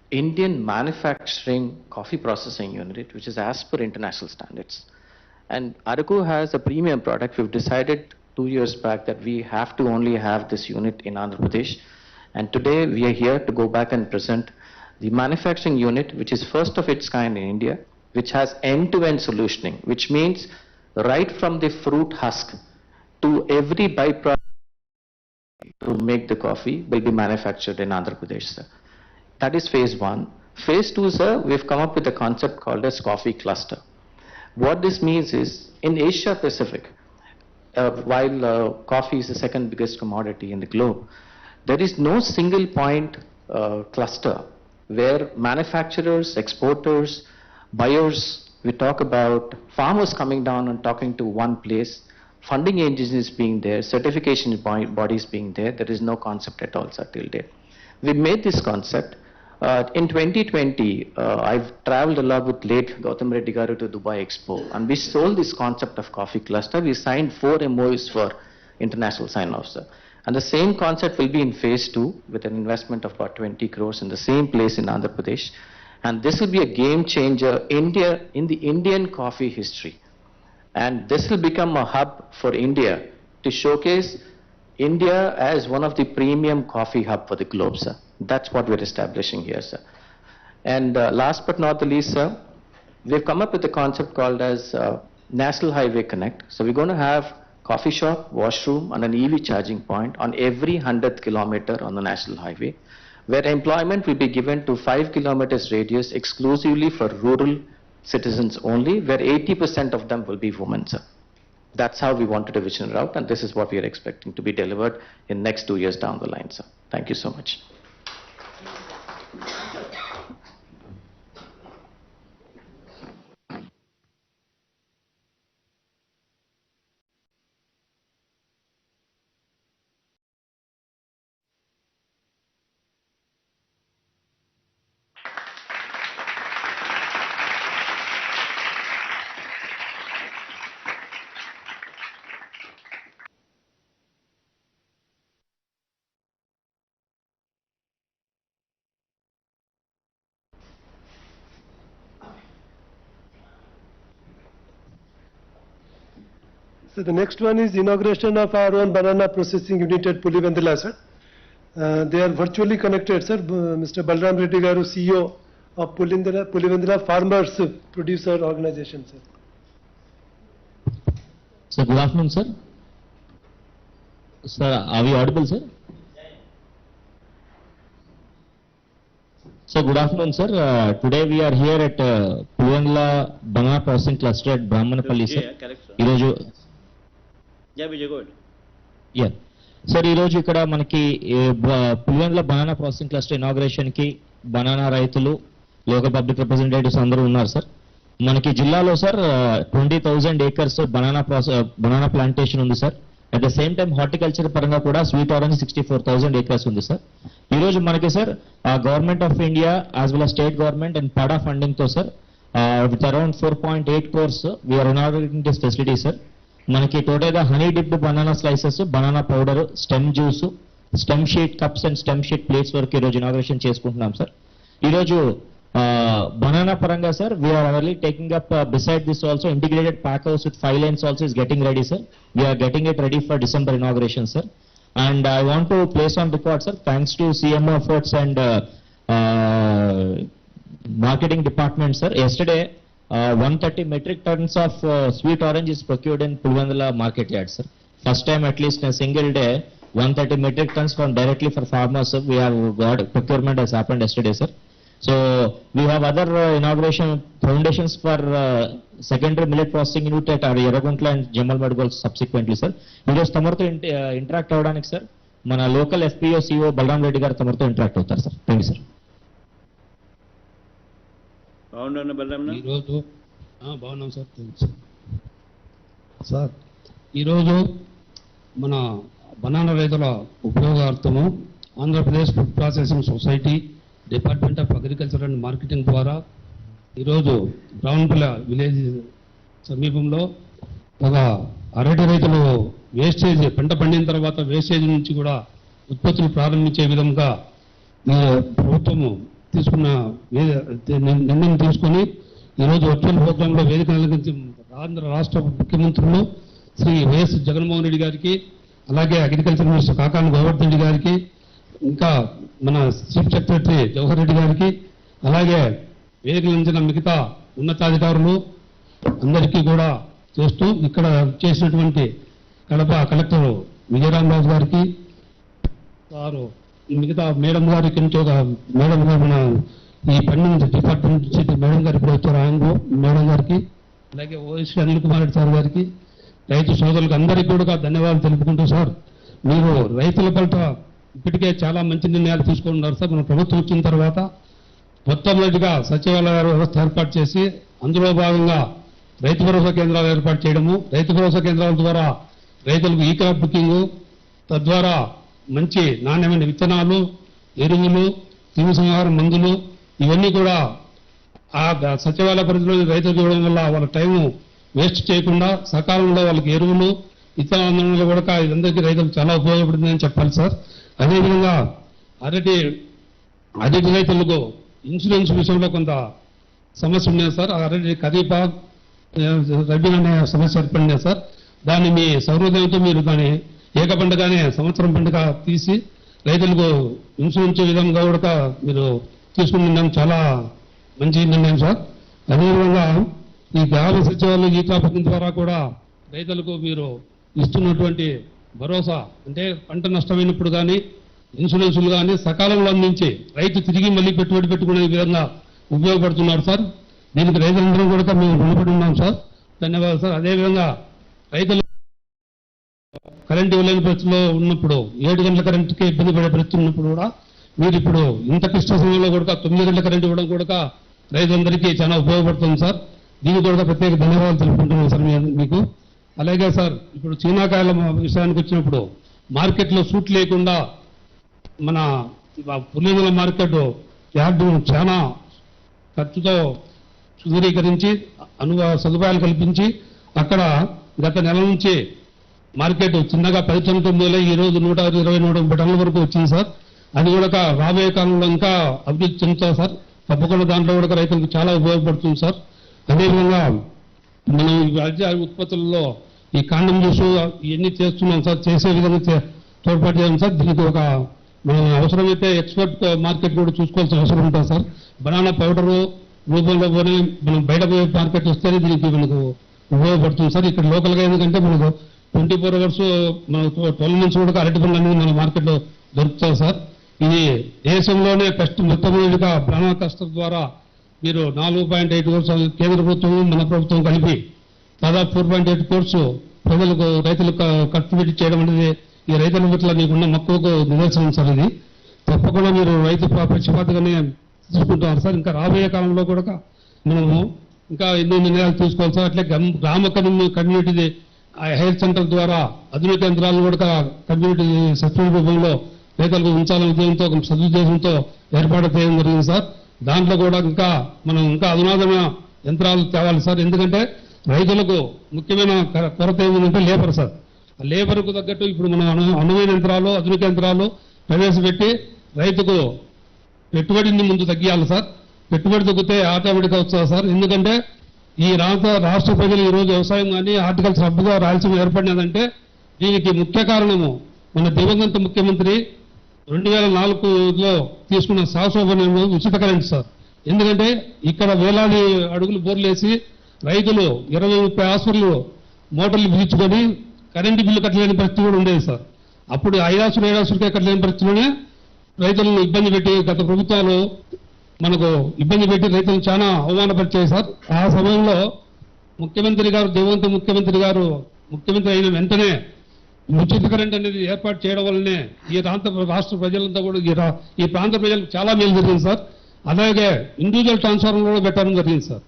Indian manufacturing coffee processing unit which is as per international standards. And Araku has a premium product. We've decided 2 years back that we have to only have this unit in Andhra Pradesh. And today we are here to go back and present the manufacturing unit, which is first of its kind in India, which has end-to-end solutioning, which means right from the fruit husk to every byproduct to make the coffee will be manufactured in Andhra Pradesh, sir. That is phase one. Phase two, sir, we've come up with a concept called as coffee cluster. What this means is, in Asia Pacific, while coffee is the second biggest commodity in the globe, there is no single point cluster where manufacturers, exporters, buyers, we talk about farmers coming down and talking to one place, funding agencies being there, certification bodies being there. There is no concept at all, sir, till date. We made this concept. In 2020, I've traveled a lot with late Gautam Reddy Garu to Dubai Expo, and we sold this concept of coffee cluster. We signed 4 MOUs for international sign-offs, sir. And the same concept will be in phase 2 with an investment of about 20 crores in the same place in Andhra Pradesh. And this will be a game changer in the Indian coffee history. And this will become a hub for India to showcase India as one of the premium coffee hub for the globe, sir. That's what we're establishing here, sir. And last but not the least, sir, we've come up with a concept called as National Highway Connect. So we're going to have coffee shop, washroom, and an EV charging point on every 100th kilometer on the national highway, where employment will be given to 5 kilometers radius exclusively for rural citizens only, where 80% of them will be women, sir. That's how we wanted to vision route, and this is what we are expecting to be delivered in next 2 years down the line, sir. Thank you so much. So the next one is inauguration of our own banana processing unit at Pulivendula, sir. They are virtually connected, sir. Mr. Balram Reddy Garu, CEO of Pulivendula Farmers Producer Organization, sir. Sir, good afternoon, sir. Sir, are we audible, sir? So good afternoon, sir. Today we are here at Pulivendula Banana Processing Cluster at Brahmanapalli, sir. Yeah. Sir, ఈ రోజు ఇక్కడ మనకి Pulivendula banana processing cluster inauguration కి banana రైతులు local public representatives అందరూ ఉన్నారు sir. మనకి జిల్లాలో సార్ 20,000 acres బనానా ప్లాంటేషన్ ఉంది sir. At the same time horticulture పరంగా కూడా స్వీట్ ఆరెంజ్ 64,000 acres ఉంది సార్. ఈ రోజు మనకి sir government of India as well as state government and పడా ఫండింగ్ తో sir with around 4.8 crores we're inaugurating this facility sir. మనకి టోటల్ గా honey dipped banana slices, banana powder, stem juice, stem sheet cups and stem sheet plates వరకు ఈ రోజు inauguration చేసుకుంటున్నాం sir. ఈ రోజు banana paranga sir, we are already taking up beside this also integrated pack house with 5 lanes also is getting ready sir. We are getting it ready for December inauguration sir. And I want to place on record sir, thanks to CMO efforts and marketing department sir. Yesterday 130 metric tons of sweet orange is procured in Pulivendula market yard sir. First time at least in a single day 130 metric tons from directly for farmers sir. We have got procurement has happened yesterday sir. So we have other inauguration foundations for secondary millet processing unit at our Yeraguntla and Jamal Medgol subsequently sir. We just tamarto interact avadanik sir. Mana local FPO CEO Balram Reddy garu tamarto interact avutaru sir. Thank you sir. బాగున్నాను బలరామ్. ఈరోజు బాగున్నాం sir. Sir ఈరోజు మన banana రైతుల ఉపయోగార్థము Andhra Pradesh food processing society, department of agriculture and marketing ద్వారా ఈరోజు బ్రౌన్పల్ల village సమీపంలో ఒక అరటి రైతులు వేస్టేజ్ పంట పండిన తర్వాత వేస్టేజ్ నుంచి కూడా ఉత్పత్తులు ప్రారంభించే విధంగా ప్రభుత్వము తీసుకున్న నిర్ణయం తీసుకుని ఈరోజు వర్చువల్ ప్రోగ్రాంలో వేదిక నిర్వహించి ఆంధ్ర రాష్ట్ర ముఖ్యమంత్రులు శ్రీ వైఎస్ జగన్మోహన్ రెడ్డి గారికి, అలాగే అగ్రికల్చర్ మినిస్టర్ కాకాని గోవర్ధన్ రెడ్డి గారికి, ఇంకా మన చీఫ్ సెక్రటరీ జవహర్ రెడ్డి గారికి, అలాగే వేదికలంచిన మిగతా ఉన్నతాధికారులు అందరికీ కూడా చేస్తూ ఇక్కడ చేసినటువంటి కడప కలెక్టర్ విజయరామరాజు గారికి, వారు మిగతా మేడం గారికి ఇంకొక మేడం గారు మన ఈ ఫండింగ్ డిపార్ట్మెంట్ నుంచి మేడం గారు ఇప్పుడు వచ్చారు, ఆయన మేడం గారికి, అలాగే ఓఎస్సీ అనిల్ కుమార్ రెడ్డి సార్ గారికి, రైతు సోదరులకు అందరికీ కూడా ధన్యవాదాలు తెలుపుకుంటూ సార్, మీరు రైతుల పట్ల ఇప్పటికే చాలా మంచి నిర్ణయాలు తీసుకుంటున్నారు సార్. మన ప్రభుత్వం వచ్చిన తర్వాత మొట్టమొదటిగా సచివాలయ వ్యవస్థ ఏర్పాటు చేసి అందులో భాగంగా రైతు భరోసా కేంద్రాలు ఏర్పాటు చేయడము, రైతు భరోసా కేంద్రాల ద్వారా రైతులకు ఈ క్రాప్ బుకింగ్, తద్వారా మంచి నాణ్యమైన విత్తనాలు, ఎరువులు, క్రిమి సంహార మందులు ఇవన్నీ కూడా ఆ సచివాలయ పరిధిలో రైతులకు ఇవ్వడం వల్ల వాళ్ళ టైం వేస్ట్ చేయకుండా సకాలంలో వాళ్ళకి ఎరువులు, విత్తనాలు కూడా ఇదందరికీ రైతులకు చాలా ఉపయోగపడుతుందని చెప్పాలి సార్. అదేవిధంగా అరటి రైతులకు ఇన్సూరెన్స్ విషయంలో కొంత సమస్య ఉన్నాయి సార్. అరటి ఖరీఫ్ రబీ అనే సమస్య ఏర్పడింది సార్. దాన్ని మీ సౌహృదయంతో మీరు దాన్ని ఏక పంటగానే సంవత్సరం పండుగ తీసి రైతులకు ఇన్సూరెన్స్ విధంగా కూడా మీరు తీసుకుని నిర్ణయం చాలా మంచి నిర్ణయం సార్. అదేవిధంగా ఈ గ్రామ సచివాలయం ఈ క్రాప్ ద్వారా కూడా రైతులకు మీరు ఇస్తున్నటువంటి భరోసా అంటే పంట నష్టమైనప్పుడు కానీ ఇన్సూరెన్సులు కానీ సకాలంలో అందించి రైతు తిరిగి మళ్ళీ పెట్టుబడి పెట్టుకునే విధంగా ఉపయోగపడుతున్నారు సార్. దీనికి రైతులందరూ కూడా మేము రుణపడి ఉన్నాం సార్. ధన్యవాదాలు సార్. అదేవిధంగా రైతులు కరెంట్ ఇవ్వలేని పరిస్థితిలో ఉన్నప్పుడు 7 గంటల కరెంటుకే ఇబ్బంది పడే పరిస్థితి ఉన్నప్పుడు కూడా మీరు ఇప్పుడు ఇంత క్లిష్ట సమయంలో కూడా 9 గంటల కరెంట్ ఇవ్వడం కూడా రైతులందరికీ చాలా ఉపయోగపడుతుంది సార్. దీనికి కూడా ప్రత్యేక ధన్యవాదాలు తెలుపుకుంటున్నాం సార్ మీకు. అలాగే సార్ ఇప్పుడు చీనాకాయల విషయానికి వచ్చినప్పుడు మార్కెట్లో సూట్ లేకుండా మన పులివెందుల మార్కెట్ యార్డు చాలా ఖర్చుతో సుదీరీకరించి సదుపాయాలు కల్పించి అక్కడ గత నెల నుంచి మార్కెట్ చిన్నగా 10 టన్నుల ఈ రోజు 120-130 టన్నుల వరకు వచ్చింది సార్. అది కూడా రాబోయే కాలంలో ఇంకా అభివృద్ధి చెందుతుంది సార్. తప్పకుండా దాంట్లో కూడా రైతులకు చాలా ఉపయోగపడుతుంది సార్. అదేవిధంగా మనం రాజ్య ఉత్పత్తుల్లో ఈ కాండం జ్యూస్ ఇవన్నీ చేస్తున్నాం సార్. చేసే విధంగా తోడ్పాటు చేయాలి సార్. దీనికి ఒక మనం అవసరమైతే ఎక్స్పోర్ట్ మార్కెట్ కూడా చూసుకోవాల్సిన అవసరం ఉంటుంది సార్. బనానా పౌడరు రూపంలో పోనీ మనం బయట పోయే మార్కెట్ వస్తేనే దీనికి మనకు ఉపయోగపడుతుంది సార్. ఇక్కడ లోకల్గా ఎందుకంటే మనకు 24 hours మనకు 12 months కూడా అరటి పండ్లు అనేది మన మార్కెట్లో దొరుకుతాయి సార్. ఇది దేశంలోనే మొట్టమొదటిగా బనానా క్లస్టర్ ద్వారా మీరు 4.8 crores కేంద్ర ప్రభుత్వం మన ప్రభుత్వం కలిపి దాదాపు 4.8 crores ప్రజలకు రైతులకు ఖర్చు పెట్టి చేయడం అనేది ఈ రైతుల పట్ల మీకున్న మక్కువకు నిదర్శనం సార్. ఇది తప్పకుండా మీరు రైతు పక్షపాతగానే తీసుకుంటున్నారు సార్. ఇంకా రాబోయే కాలంలో కూడా మనము ఇంకా ఎన్నో నిర్ణయాలు తీసుకోవాలి సార్. అట్లే గ్రామ కమ్యూనిటీ హెల్త్ సెంటర్ ద్వారా ఆధునిక యంత్రాలను కూడా కమ్యూనిటీ సబ్సిడీ రూపంలో రైతులకు ఉంచాలనే ఉద్దేశంతో సదుద్దేశంతో ఏర్పాటు చేయడం జరిగింది సార్. దాంట్లో కూడా మనం ఇంకా అధునాతన యంత్రాలు తేవాలి సార్. ఎందుకంటే రైతులకు ముఖ్యమైన కొరత ఏమిటంటే లేబర్ సార్. ఆ లేబర్కు తగ్గట్టు ఇప్పుడు మనం అనువైన యంత్రాలు ఆధునిక యంత్రాలు ప్రవేశపెట్టి రైతుకు పెట్టుబడిని ముందు తగ్గియాలి సార్. పెట్టుబడి తగ్గితే ఆటోమేటిక్గా వస్తుంది సార్. ఎందుకంటే ఈ రాష్ట్ర ప్రజలు ఈరోజు వ్యవసాయం కానీ హార్టికల్చర్ హబ్గా రాయలసీమ ఏర్పడినదంటే దీనికి ముఖ్య కారణము మన దివంగత ముఖ్యమంత్రి 2004లో తీసుకున్న సాహసోపన్యంలో ఉచిత కరెంట్ సార్. ఎందుకంటే ఇక్కడ వేలాది అడుగులు బోర్లేసి రైతులు 20-30 హాస్పిటల్ మోటార్లు బిగించుకొని కరెంటు బిల్లు కట్టలేని పరిస్థితి కూడా ఉండేది సార్. అప్పుడు 5 ఆస్తులకే కట్టలేని పరిస్థితిలోనే రైతులను ఇబ్బంది పెట్టి గత ప్రభుత్వాలు మనకు ఇబ్బంది పెట్టి రైతులను చాలా అవమానపరిచాయి సార్. ఆ సమయంలో ముఖ్యమంత్రి గారు దివంగత ముఖ్యమంత్రి అయిన వెంటనే ఉచిత కరెంట్ అనేది ఏర్పాటు చేయడం వల్లనే ఈ రాష్ట్ర ప్రజలంతా కూడా ఈ ప్రాంత ప్రజలకు చాలా మేలు జరిగింది సార్. అలాగే ఇండివిజువల్ ట్రాన్స్ఫార్మర్ కూడా పెట్టడం జరిగింది సార్.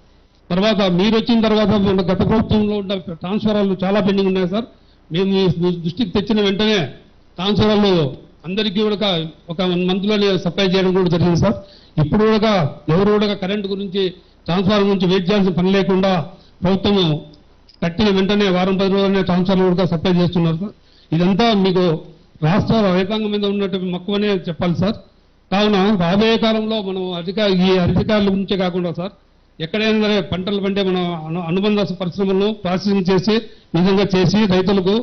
తర్వాత మీరు వచ్చిన తర్వాత గత ప్రభుత్వంలో ఉన్న ట్రాన్స్ఫారాలు చాలా పెండింగ్ ఉన్నాయి సార్. మేము మీ దృష్టికి తెచ్చిన వెంటనే ట్రాన్స్ఫారాలు అందరికీ కూడా ఒక 1 monthలోనే సప్లై చేయడం కూడా జరిగింది సార్. ఇప్పుడు కూడా ఎవరు కూడా కరెంటు గురించి ట్రాన్స్ఫార్మర్ గురించి వెయిట్ చేయాల్సిన పని లేకుండా ప్రభుత్వం కట్టిన వెంటనే వారం 10 రోజులనే ట్రాన్స్ఫార్మర్ కూడా సప్లై చేస్తున్నారు సార్. ఇదంతా మీకు రాష్ట్ర రైతాంగం మీద ఉన్నటువంటి మక్కువనే చెప్పాలి సార్. కావున రాబోయే కాలంలో మనం ఈ అధికారుల గురించే కాకుండా సార్ ఎక్కడైనా సరే పంటలు పండే మనం అనుబంధ పరిశ్రమలను ప్రాసెసింగ్ చేసి నిజంగా చేసి రైతులకు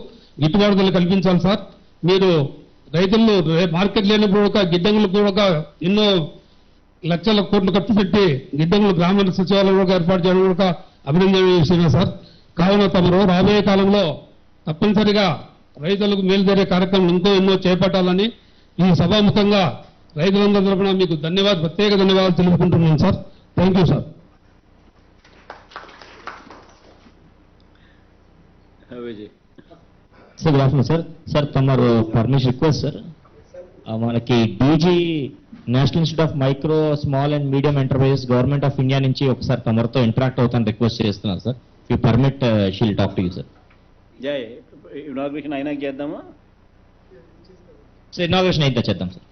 గిట్టుబాటు ధరలు కల్పించాలి సార్. మీరు రైతులు మార్కెట్ లేనప్పుడు ఒక గిడ్డంగులు కూడా ఎన్నో లక్షల కోట్లు ఖర్చు పెట్టి గిడ్డంగులు గ్రామీణ సచివాలయం కూడా ఏర్పాటు చేయడం కూడా అభినందనీయ విషయమే సార్. కావున తమరు రాబోయే కాలంలో తప్పనిసరిగా రైతులకు మేలు జరిగే కార్యక్రమం ఎన్నో చేపట్టాలని ఈ సభాముఖంగా రైతులందరి తరఫున మీకు ప్రత్యేక ధన్యవాదాలు తెలుపుకుంటున్నాను sir. Thank you sir. Sir good afternoon sir. Sir తమరు పర్మిషన్ రిక్వెస్ట్ సార్, మనకి DG national institute of micro small and medium enterprises government of India నుంచి ఒకసారి తమరితో ఇంటరాక్ట్ అవుతాను రిక్వెస్ట్ చేస్తున్నాను sir. You permit she'll talk to you sir. జై inauguration అయినా చేద్దామా sir? Inauguration అయితే చేద్దాం సార్.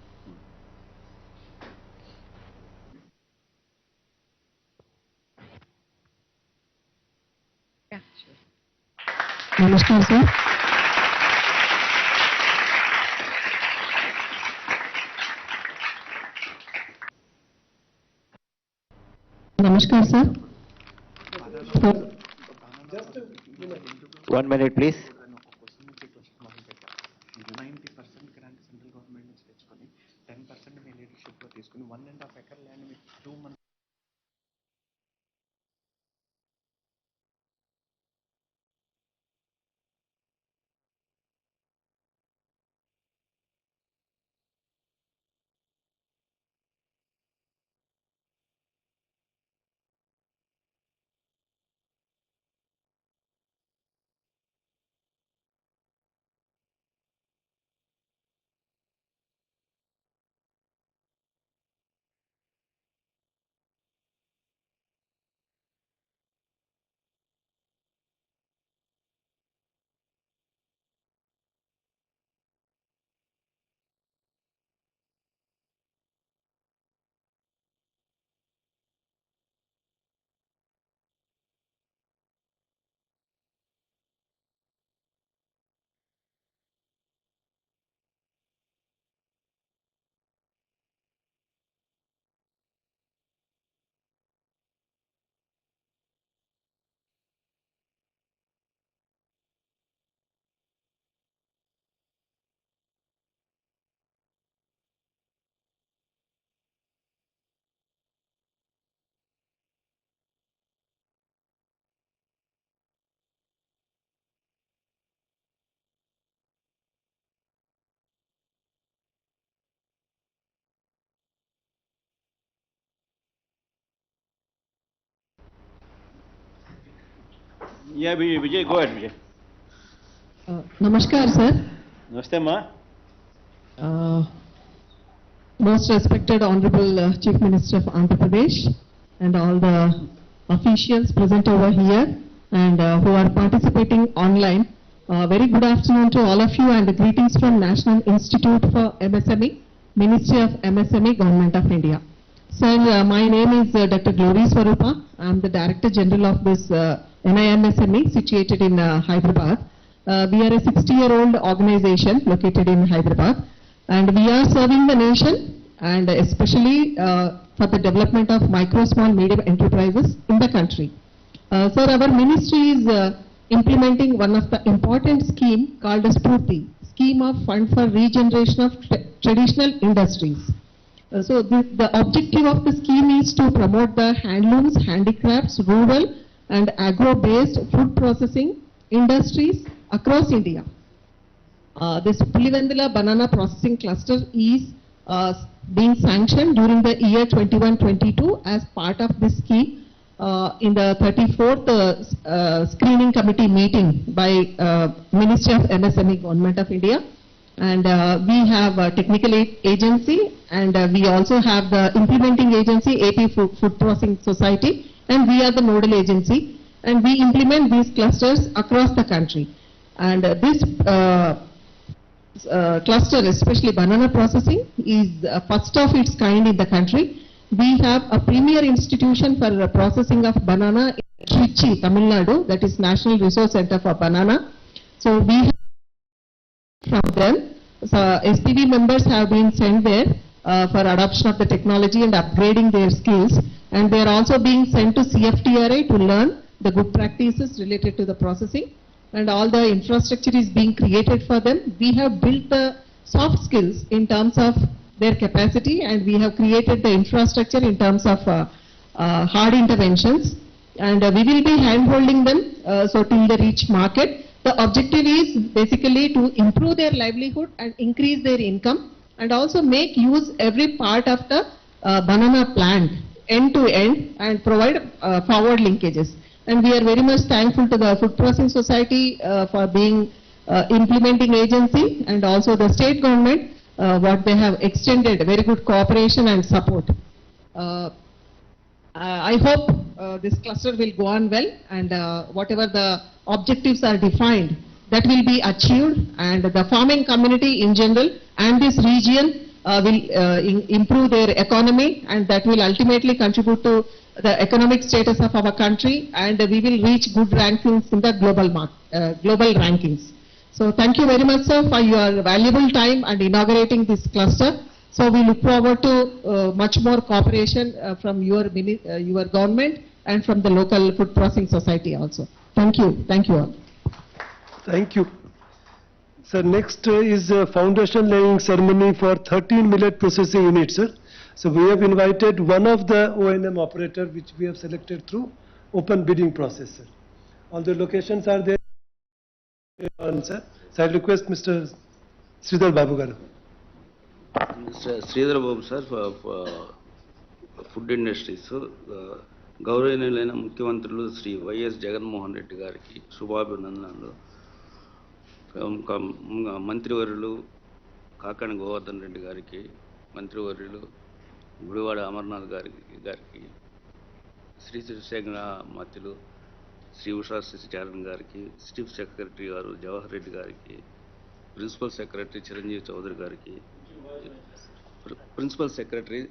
नमस्कार सर. नमस्कार sir. 1 minute please. 90% grant central government నుంచి తెచ్చుకొని 10% మీ లీడర్షిప్ లో తీసుకుని 1.5 acre ల్యాండ్ మీకు 2 months Yeah, Vijay, go ahead, Vijay. नमस्कार sir. Namaste, Ma. Most respected Honorable Chief Minister of Andhra Pradesh and all the officials present over here and who are participating online. Very good afternoon to all of you and greetings from National Institute for MSME, Ministry of MSME, Government of India. Sir, my name is Dr. Glory Swarupa. I am the Director General of this NIMSME situated in Hyderabad. We are a 60-year-old organization located in Hyderabad and we are serving the nation and especially for the development of micro, small, medium enterprises in the country. Sir, our ministry is implementing one of the important scheme called as Spurti, Scheme of Fund for Regeneration of Traditional Industries. So the objective of the scheme is to promote the handlooms, handicrafts, rural and agro-based food processing industries across India. This Pulivendula Banana Processing Cluster is being sanctioned during the year 21-22 as part of this scheme in the 34th screening committee meeting by Ministry of MSME, Government of India. And we have a technical agency and we also have the implementing agency, AP Food Processing Society, and we are the nodal agency and we implement these clusters across the country. And this cluster, especially banana processing, is first of its kind in the country. We have a premier institution for processing of banana in Trichy, Tamil Nadu, that is National Resource Center for Banana. So we have from them, so SPV members have been sent there for adoption of the technology and upgrading their skills. and they are also being sent to CFTRI to learn the good practices related to the processing, and all the infrastructure is being created for them. We have built the soft skills in terms of their capacity, and we have created the infrastructure in terms of hard interventions, and we will be hand-holding them so till they reach market. The objective is basically to improve their livelihood and increase their income, and also make use every part of the banana plant end to end and provide forward linkages. And we are very much thankful to the Food Processing Society for being implementing agency, and also the state government what they have extended very good cooperation and support. I hope this cluster will go on well, and whatever the objectives are defined, that will be achieved, and the farming community in general and this region will improve their economy, and that will ultimately contribute to the economic status of our country, and we will reach good rankings in the global rankings. So thank you very much, sir, for your valuable time and inaugurating this cluster. So we look forward to much more cooperation from your government and from the local food processing society also. Thank you. Thank you all. Thank you. Sir, next is a foundation laying ceremony for 13 millet processing units, sir. So we have invited one of the O&M operator which we have selected through open bidding process, sir. All the locations are there, sir. So I request Mr. Sridhar Babu garu. Mr. Sridhar Babu, sir, for food industries, గౌరవనీయులైన ముఖ్యమంత్రులు Shri YS Jaganmohan Reddy గారికి శుభాభినందనలు. మంత్రివర్యులు కాకాని గోవర్ధన్ రెడ్డి గారికి, మంత్రివర్యులు గుడివాడ అమర్నాథ్ గారికి, శ్రీ శివశేఖర మత్తులు శ్రీ ఉషా జాగన్ గారికి, chief secretary గారు జవహర్ రెడ్డి గారికి, ప్రిన్సిపల్ సెక్రటరీ చిరంజీవి చౌదరి గారికి, ప్రిన్సిపల్ సెక్రటరీ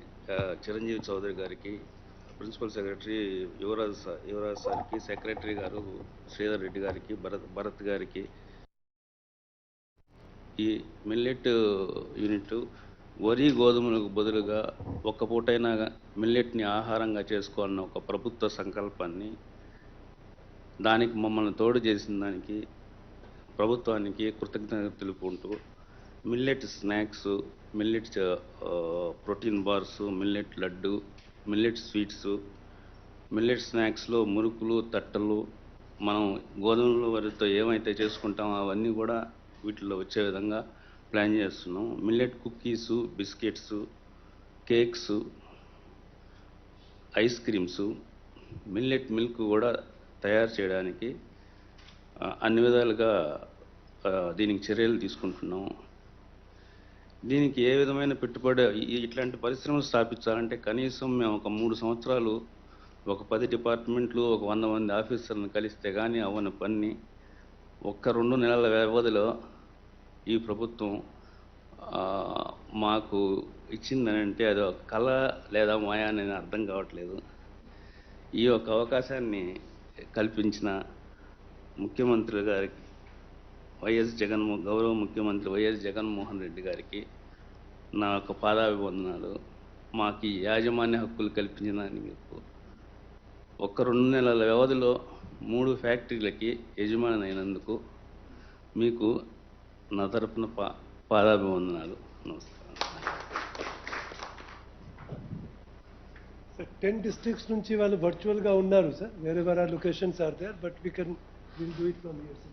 చిరంజీవి చౌదరి గారికి, ప్రిన్సిపల్ సెక్రటరీ యువరాజ్ సార్కి, సెక్రటరీ గారు శ్రీధర్ రెడ్డి గారికి, భరత్ గారికి, ఈ మిల్లెట్ యూనిట్ వరి గోధుమలకు బదులుగా ఒక్క పూటైనా మిల్లెట్ని ఆహారంగా చేసుకోవాలన్న ఒక ప్రభుత్వ సంకల్పాన్ని, దానికి మమ్మల్ని తోడు చేసిన దానికి ప్రభుత్వానికి కృతజ్ఞత తెలుపుకుంటూ, millet snacks, millet protein bars, millet laddu, millet sweets, millet స్నాక్స్లో మురుకులు, తట్టలు, మనం గోధుమల వరితో ఏమైతే చేసుకుంటామో అవన్నీ కూడా వీటిలో వచ్చే విధంగా ప్లాన్ చేస్తున్నాం. Millet cookies, biscuits, cakes, ice creams, millet milk కూడా తయారు చేయడానికి అన్ని విధాలుగా దీనికి చర్యలు తీసుకుంటున్నాం. దీనికి ఏ విధమైన పెట్టుబడి, ఇట్లాంటి పరిశ్రమలు స్థాపించాలంటే కనీసం మేము ఒక 3 సంవత్సరాలు ఒక 10 డిపార్ట్మెంట్లు, ఒక 100 మంది ఆఫీసర్లను కలిస్తే కానీ అవన్న పని ఒక్క 2 నెలల వ్యవధిలో ఈ ప్రభుత్వం మాకు ఇచ్చిందనంటే అది ఒక కళ లేదా మాయా అనేది అర్థం కావట్లేదు. ఈ యొక్క అవకాశాన్ని కల్పించిన ముఖ్యమంత్రి గారికి గౌరవ ముఖ్యమంత్రి వైఎస్ జగన్మోహన్ రెడ్డి గారికి నా యొక్క పాదాభివందనాలు. మాకు ఈ యాజమాన్య హక్కులు కల్పించడానికి మీకు ఒక్క 2 నెలల వ్యవధిలో 3 ఫ్యాక్టరీలకి యజమాని అయినందుకు మీకు నా తరపున పాదాభివందనాలు. నమస్కారం. 10 districts నుంచి వాళ్ళు వర్చువల్ గా ఉన్నారు sir. Wherever are locations are there, but we'll do it from here, sir.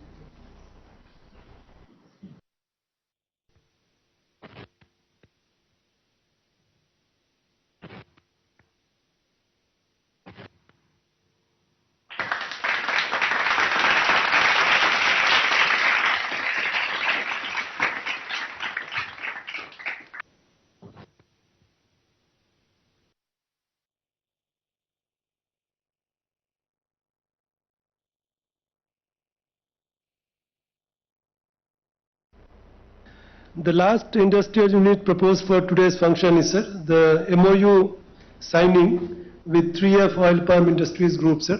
The last industrial unit proposed for today's function is, sir, the MOU signing with 3F Oil Palm Industries Group, sir.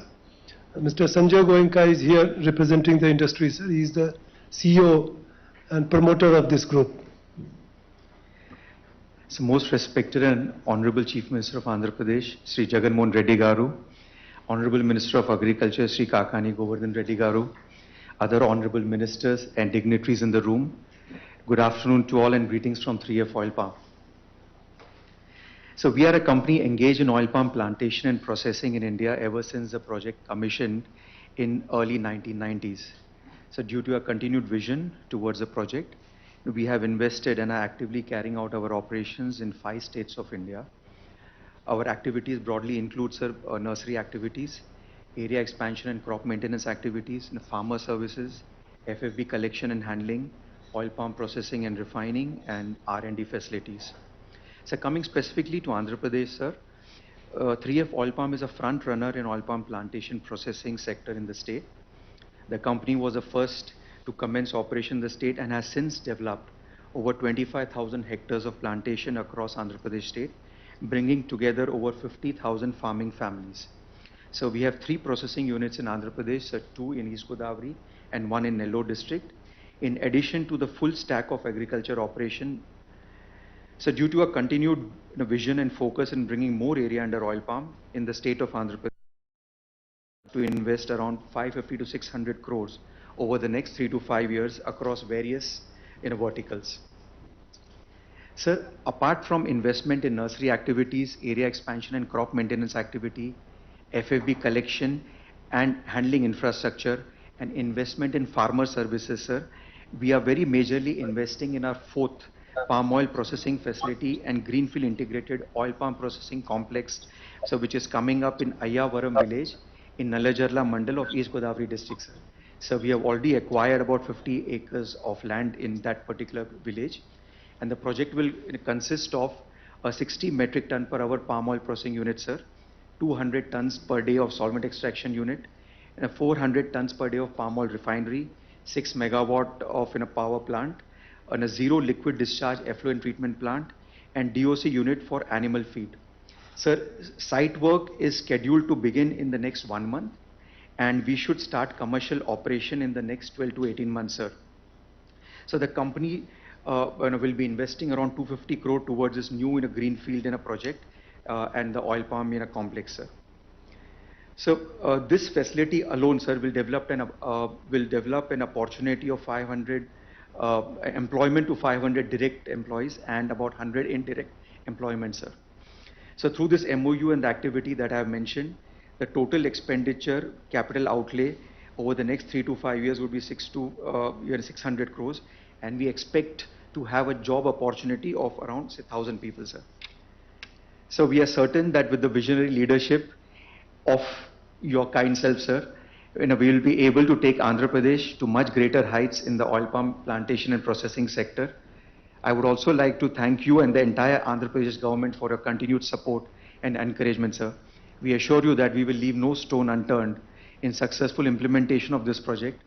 Mr. Sanjay Goenka is here representing the industry, sir. He is the CEO and promoter of this group. So most respected and Honorable Chief Minister of Andhra Pradesh, Sri Jagan Reddy Garu, Honorable Minister of Agriculture, Sri Kakani Govardhan Reddy Garu, other Honorable Ministers and dignitaries in the room, good afternoon to all and greetings from 3F Oil Palm. So we are a company engaged in oil palm plantation and processing in India ever since the project commissioned in early 1990s. So due to a continued vision towards the project, we have invested and are actively carrying out our operations in 5 states of India. Our activities broadly include nursery activities, area expansion and crop maintenance activities, farmer services, FFB collection and handling, oil palm processing and refining, and R&D facilities. So coming specifically to Andhra Pradesh, sir, 3F Oil Palm is a front runner in oil palm plantation processing sector in the state. The company was the first to commence operation in the state and has since developed over 25,000 hectares of plantation across Andhra Pradesh state, bringing together over 50,000 farming families. So we have 3 processing units in Andhra Pradesh, 2 in East Godavari and 1 in Nellore district, in addition to the full stack of agriculture operation. So due to a continued vision and focus in bringing more area under oil palm in the state of Andhra Pradesh, to invest around 550 to 600 crores over the next 3 to 5 years across various verticals. Sir, apart from investment in nursery activities, area expansion and crop maintenance activity, FFB collection and handling infrastructure, and investment in farmer services, sir, we are very majorly investing in our 4th palm oil processing facility and greenfield integrated oil palm processing complex, so which is coming up in Ayyavaram village in Nalajarla Mandal of East Godavari district, sir. So we have already acquired about 50 acres of land in that particular village, and the project will consist of a 60 metric ton per hour palm oil processing unit, sir, 200 tons per day of solvent extraction unit, and a 400 tons per day of palm oil refinery, 6 megawatt of a power plant, and a zero liquid discharge effluent treatment plant, and DOC unit for animal feed. Sir, site work is scheduled to begin in the next 1 month, and we should start commercial operation in the next 12 to 18 months, sir. So the company will be investing around 250 crore towards this new greenfield project and the oil palm complex, sir. So this facility alone, sir, will develop an opportunity of 500 employment to 500 direct employees and about 100 indirect employment, sir. So through this MOU and the activity that I have mentioned, the total expenditure capital outlay over the next 3 to 5 years would be 600 crores, and we expect to have a job opportunity of around 1,000 people, sir. So we are certain that with the visionary leadership of your kind self, sir, we will be able to take Andhra Pradesh to much greater heights in the oil palm plantation and processing sector. I would also like to thank you and the entire Andhra Pradesh government for your continued support and encouragement, sir. We assure you that we will leave no stone unturned in successful implementation of this project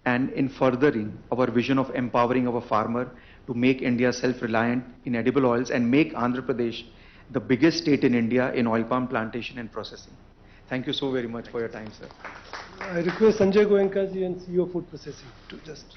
and in furthering our vision of empowering our farmer to make India self-reliant in edible oils and make Andhra Pradesh the biggest state in India in oil palm plantation and processing. Thank you so very much for your time, sir. I request Sanjay Goenka ji and CEO Food Processing to just.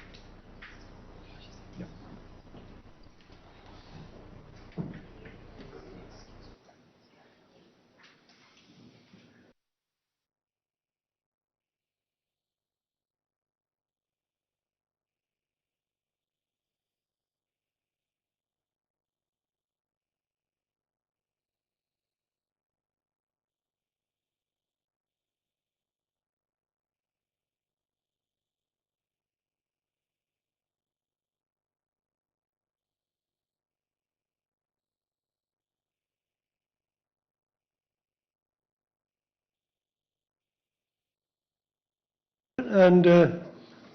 And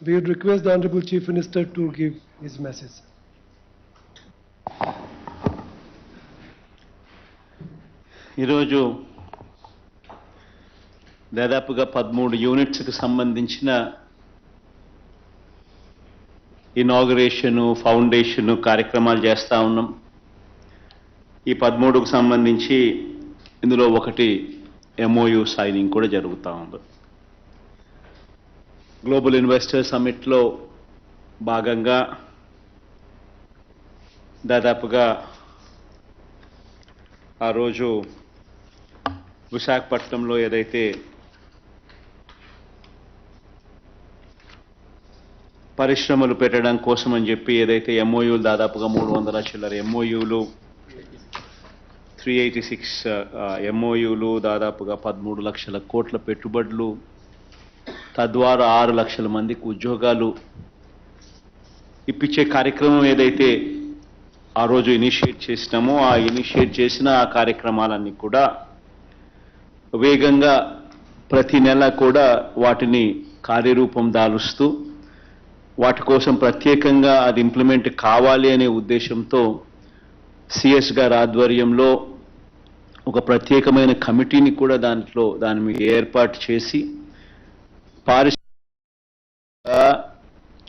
we would request the Honorable Chief Minister to give his message. ఈరోజు దాదాపుగా 13 యూనిట్స్కి సంబంధించిన ఇనాగరేషను foundation కార్యక్రమాలు చేస్తూ ఉన్నాం. ఈ 13కు సంబంధించి ఇందులో ఒకటి MOU సైనింగ్ కూడా జరుగుతూ ఉంది. గ్లోబల్ ఇన్వెస్టర్ సమ్మిట్లో భాగంగా దాదాపుగా ఆ రోజు విశాఖపట్నంలో ఏదైతే పరిశ్రమలు పెట్టడం కోసం అని చెప్పి ఏదైతే ఎంఓయూలు దాదాపుగా 300 చిల్లర ఎంఓయూలు 386 ఎంఓయూలు దాదాపుగా 13 లక్షల కోట్ల పెట్టుబడులు తద్వారా 6 లక్షల మందికి ఉద్యోగాలు ఇప్పించే కార్యక్రమం ఏదైతే ఆ రోజు ఇనిషియేట్ చేసినామో ఆ ఇనిషియేట్ చేసిన ఆ కార్యక్రమాలన్నీ కూడా వేగంగా ప్రతి నెల కూడా వాటిని కార్యరూపం దాలుస్తూ వాటి కోసం ప్రత్యేకంగా అది ఇంప్లిమెంట్ కావాలి అనే ఉద్దేశంతో సిఎస్ గారి ఆధ్వర్యంలో ఒక ప్రత్యేకమైన కమిటీని కూడా దాని మీద ఏర్పాటు చేసి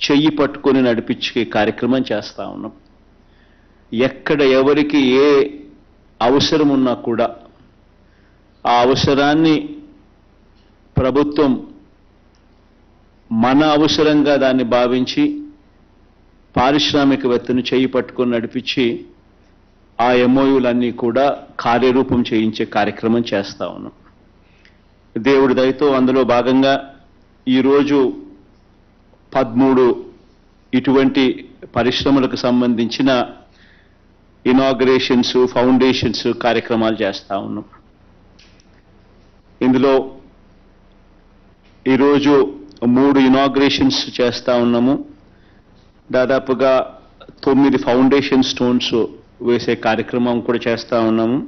చెయ్యి పట్టుకొని నడిపించే కార్యక్రమం చేస్తా ఉన్నాం. ఎక్కడ ఎవరికి ఏ అవసరం ఉన్నా కూడా ఆ అవసరాన్ని ప్రభుత్వం మన అవసరంగా దాన్ని భావించి పారిశ్రామికవేత్తను చేయి పట్టుకొని నడిపించి ఆ ఎంఓయూలన్నీ కూడా కార్యరూపం చేయించే కార్యక్రమం చేస్తా ఉన్నాం. దేవుడి దయతో అందులో భాగంగా ఈరోజు 13 ఇటువంటి పరిశ్రమలకు సంబంధించిన ఇనాగరేషన్స్ ఫౌండేషన్స్ కార్యక్రమాలు చేస్తా ఉన్నాం. ఇందులో ఈరోజు 3 ఇనాగరేషన్స్ చేస్తా ఉన్నాము. దాదాపుగా 9 ఫౌండేషన్ స్టోన్స్ వేసే కార్యక్రమం కూడా చేస్తా ఉన్నాము.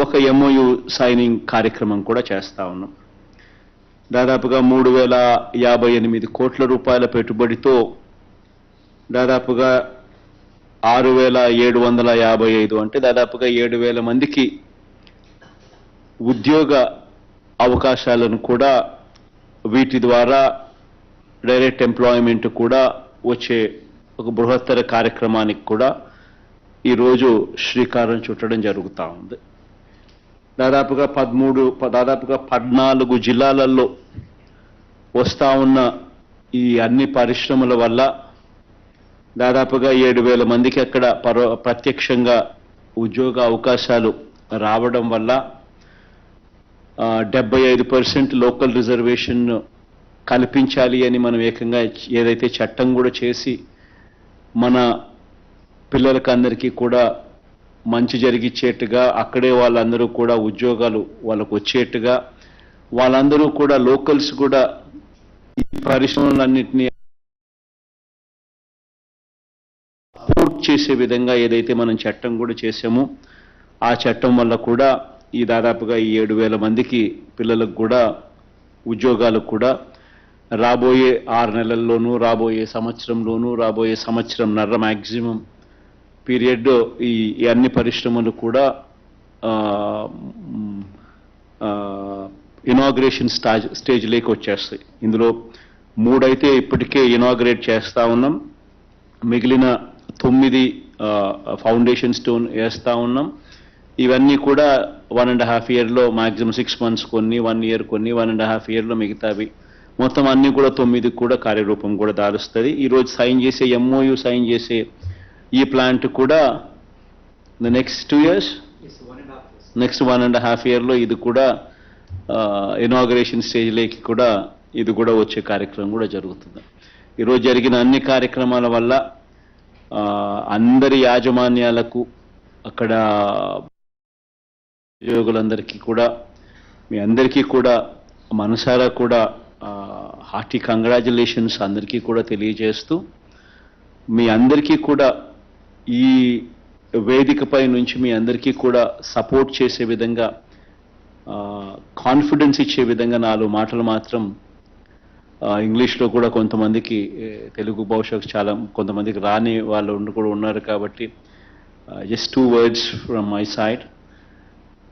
ఒక ఎంఓయు సైనింగ్ కార్యక్రమం కూడా చేస్తా ఉన్నాం. దాదాపుగా 3,058 కోట్ల రూపాయల పెట్టుబడితో దాదాపుగా 6,755 అంటే దాదాపుగా 7,000 మందికి ఉద్యోగ అవకాశాలను కూడా వీటి ద్వారా డైరెక్ట్ ఎంప్లాయ్మెంట్ కూడా వచ్చే ఒక బృహత్తర కార్యక్రమానికి కూడా ఈరోజు శ్రీకారం చుట్టడం జరుగుతూ ఉంది. దాదాపుగా 14 జిల్లాలలో వస్తూ ఉన్న ఈ అన్ని పరిశ్రమల వల్ల దాదాపుగా 7,000 మందికి అక్కడ ప్రత్యక్షంగా ఉద్యోగ అవకాశాలు రావడం వల్ల 75% లోకల్ రిజర్వేషన్ కల్పించాలి అని మనం ఏకంగా ఏదైతే చట్టం కూడా చేసి మన పిల్లలకు అందరికీ కూడా మంచి జరిగిచ్చేట్టుగా అక్కడే వాళ్ళందరూ కూడా ఉద్యోగాలు వాళ్ళకు వచ్చేట్టుగా వాళ్ళందరూ కూడా లోకల్స్ కూడా ఈ పరిశ్రమలన్నింటినీ సపోర్ట్ చేసే విధంగా ఏదైతే మనం చట్టం కూడా చేసామో ఆ చట్టం వల్ల కూడా ఈ దాదాపుగా ఈ 7,000 మందికి పిల్లలకు కూడా ఉద్యోగాలు కూడా రాబోయే 6 నెలల్లోనూ రాబోయే సంవత్సరంలోనూ రాబోయే సంవత్సరంన్నర మ్యాక్సిమం పీరియడ్ ఈ అన్ని పరిశ్రమలు కూడా ఇనాగ్రేషన్ స్టేజ్లోకి వచ్చేస్తాయి. ఇందులో 3 అయితే ఇప్పటికే ఇనాగ్రేట్ చేస్తా ఉన్నాం. మిగిలిన 9 ఫౌండేషన్ స్టోన్ వేస్తా ఉన్నాం. ఇవన్నీ కూడా 1.5 ఇయర్లో మ్యాక్సిమం 6 months కొన్ని, 1 year కొన్ని, 1.5 ఇయర్లో మిగతావి మొత్తం అన్ని కూడా 9 కూడా కార్యరూపం కూడా దాలుస్తుంది. ఈరోజు సైన్ చేసే ఎంఓయు సైన్ చేసే ఈ ప్లాంట్ కూడా నెక్స్ట్ 2 years నెక్స్ట్ 1.5 ఇయర్లో ఇది కూడా ఇనాగరేషన్ స్టేజ్లోకి కూడా ఇది కూడా వచ్చే కార్యక్రమం కూడా జరుగుతుంది. ఈరోజు జరిగిన అన్ని కార్యక్రమాల వల్ల అందరి యాజమాన్యాలకు అక్కడ ఉద్యోగులందరికీ కూడా మీ అందరికీ కూడా మనసారా కూడా హార్టీ కంగ్రాచులేషన్స్ అందరికీ కూడా తెలియజేస్తూ మీ అందరికీ కూడా ఈ వేదికపై నుంచి మీ అందరికీ కూడా సపోర్ట్ చేసే విధంగా కాన్ఫిడెన్స్ ఇచ్చే విధంగా 4 మాటలు మాత్రం ఇంగ్లీష్లో కూడా కొంతమందికి తెలుగు బహుశా చాలా కొంతమందికి రాని వాళ్ళు కూడా ఉన్నారు కాబట్టి just 2 words from my side.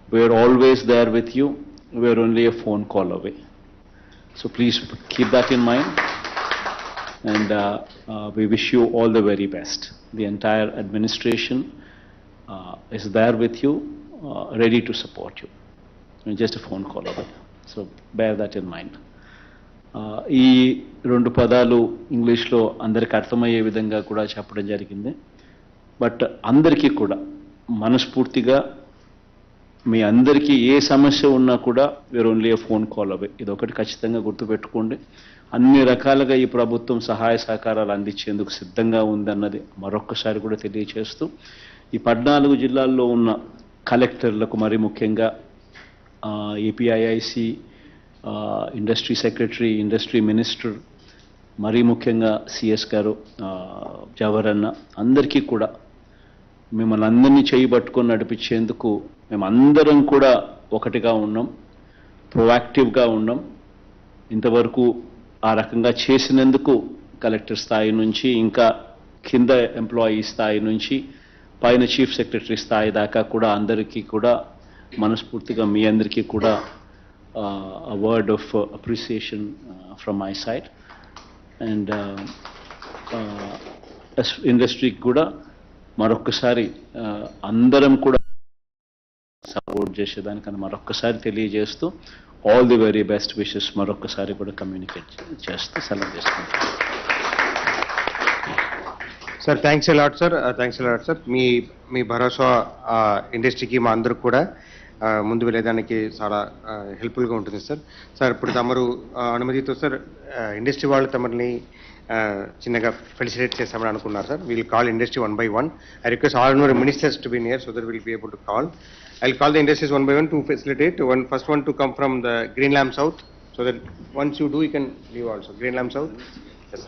We are always there with you. We are only a phone call away. So please keep that in mind. And we wish you all the very best. The entire administration is there with you, ready to support you. Just a phone call away. So bear that in mind. ఈ 2 పదాలు ఇంగ్లీష్లో అందరికి అర్థమయ్యే విధంగా కూడా చెప్పడం జరిగింది. But అందరికీ కూడా మనస్ఫూర్తిగా మీ అందరికీ ఏ సమస్య ఉన్నా కూడా వేర్ ఓన్లీ ఏ ఫోన్ కాల్ అవే. ఇదొకటి ఖచ్చితంగా గుర్తుపెట్టుకోండి. అన్ని రకాలుగా ఈ ప్రభుత్వం సహాయ సహకారాలు అందించేందుకు సిద్ధంగా ఉందన్నది మరొక్కసారి కూడా తెలియజేస్తూ, ఈ 14 జిల్లాల్లో ఉన్న కలెక్టర్లకు మరి ముఖ్యంగా APIIC industry secretary, industry minister, మరీ ముఖ్యంగా సిఎస్ గారు, జవహర్ అన్న, అందరికీ కూడా మిమ్మల్ని అందరినీ చేయి పట్టుకొని నడిపించేందుకు మేమందరం కూడా ఒకటిగా ఉన్నాం, ప్రొయాక్టివ్గా ఉన్నాం. ఇంతవరకు ఆ రకంగా చేసినందుకు కలెక్టర్ స్థాయి నుంచి ఇంకా కింద ఎంప్లాయీ స్థాయి నుంచి పైన చీఫ్ సెక్రటరీ స్థాయి దాకా కూడా అందరికీ కూడా మనస్ఫూర్తిగా మీ అందరికీ కూడా a word of appreciation from my side. And ఇండస్ట్రీకి కూడా మరొక్కసారి అందరం కూడా సపోర్ట్ చేసేదానికని మరొక్కసారి తెలియజేస్తూ all the very best wishes మరొక్కసారి కూడా కమ్యూనికేట్ చేస్తూ సెలవు చేసుకుంటాం. Sir thanks a lot sir, thanks a lot sir. మీ భరోసా ఇండస్ట్రీకి మా అందరికి కూడా ముందు వెళ్ళేదానికి చాలా హెల్ప్ఫుల్గా ఉంటుంది సార్. సార్ ఇప్పుడు తమరు అనుమతితో సార్ ఇండస్ట్రీ వాళ్ళు తమరిని చిన్నగా ఫెలిసిటేట్ చేస్తామని అనుకున్నారు sir. We'll call industry one by one. I request all our ministers to be near so that will be able to call. I'll call the industries one by one to facilitate. First one to come from the Green Lamp South, so that once you do, you can leave also. Green Lamp South. Yes.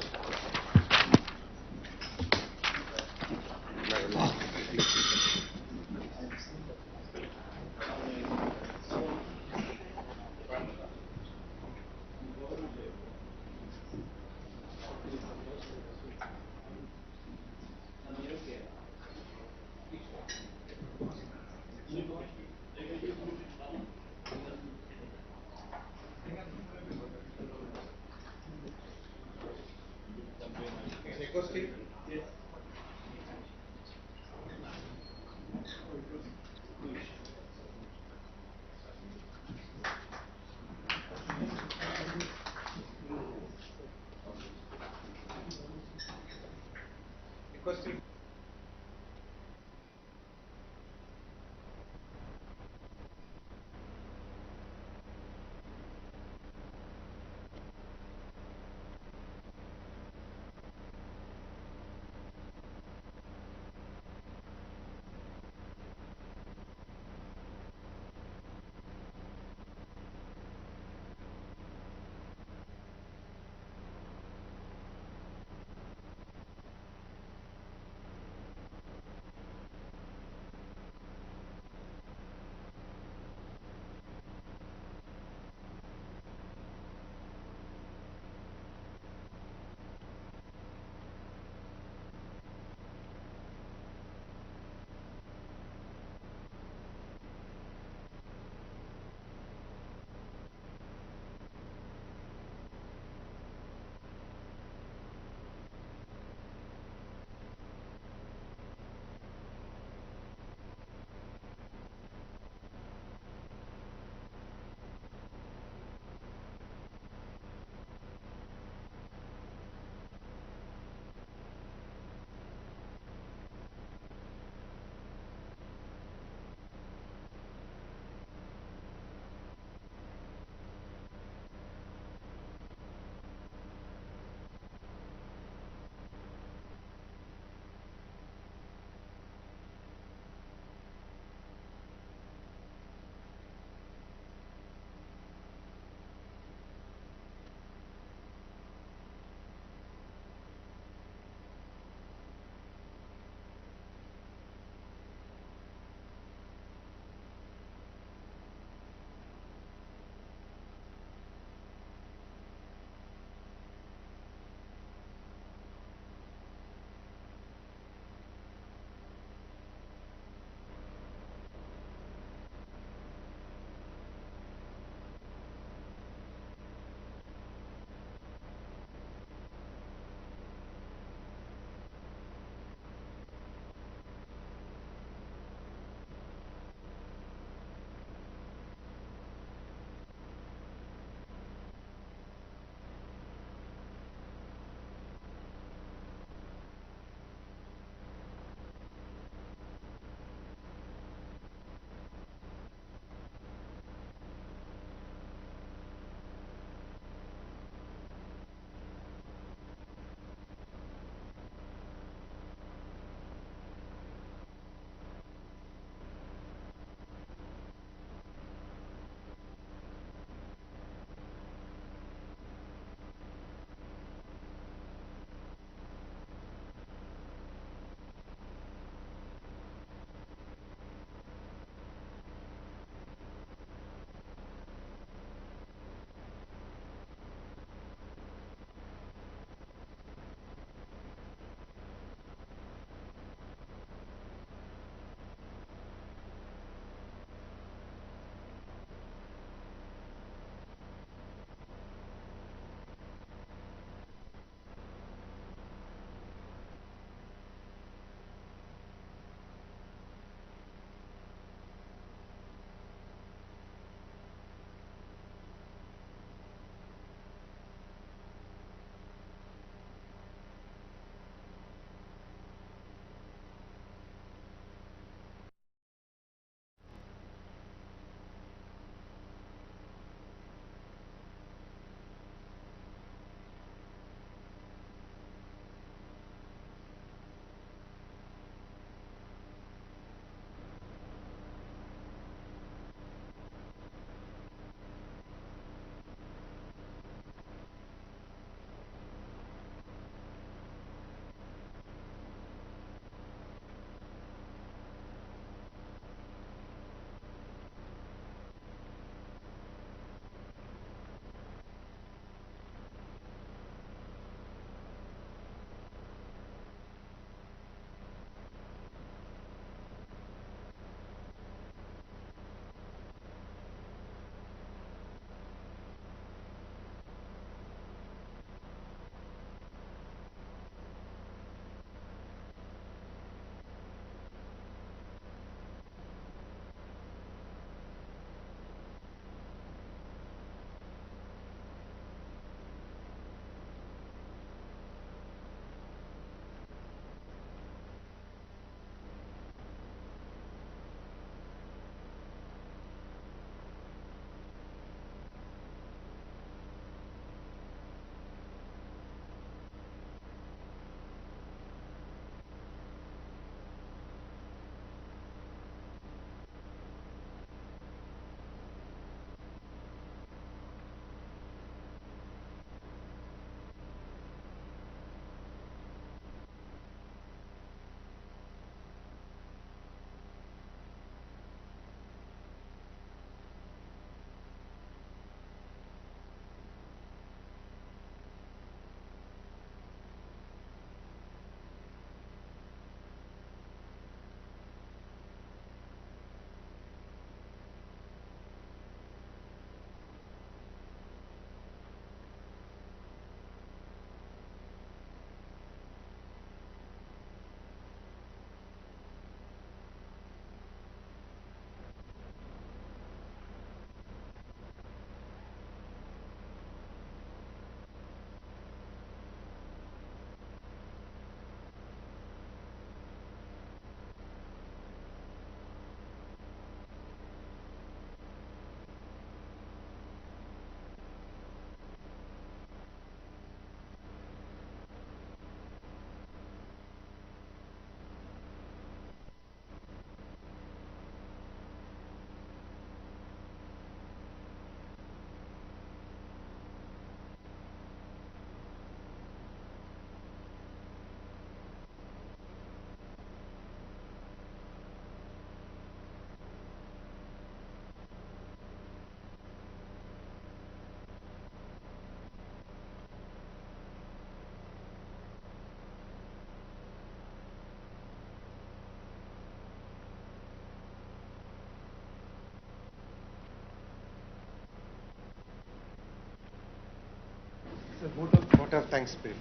Vote of thanks, Spirit.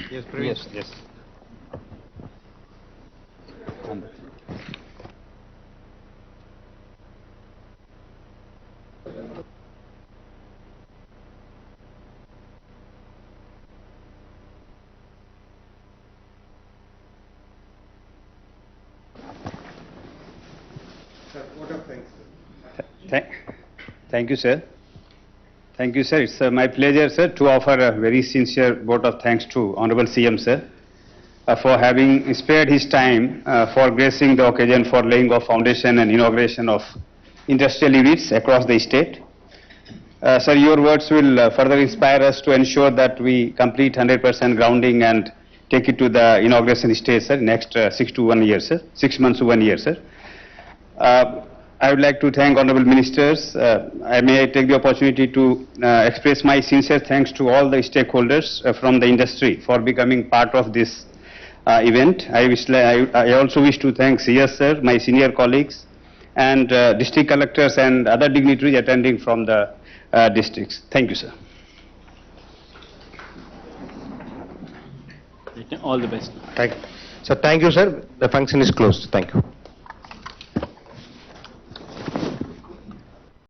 Yes, Praveen. Yes. Vote of thanks. Thank you, sir. Thank you, sir. It's my pleasure, sir, to offer a very sincere vote of thanks to Honorable CM, sir, for having spared his time for gracing the occasion for laying of foundation and inauguration of industrial units across the state. Sir, your words will further inspire us to ensure that we complete 100% grounding and take it to the inauguration stage, sir, next 6 to 1 year, sir, 6 months to 1 year, sir. I would like to thank honorable ministers. I may take the opportunity to express my sincere thanks to all the stakeholders from the industry for becoming part of this event. I also wish to thank CS, sir, my senior colleagues, and district collectors and other dignitaries attending from the districts. Thank you, sir. All the best. Thank you. So thank you, sir. The function is closed. Thank you.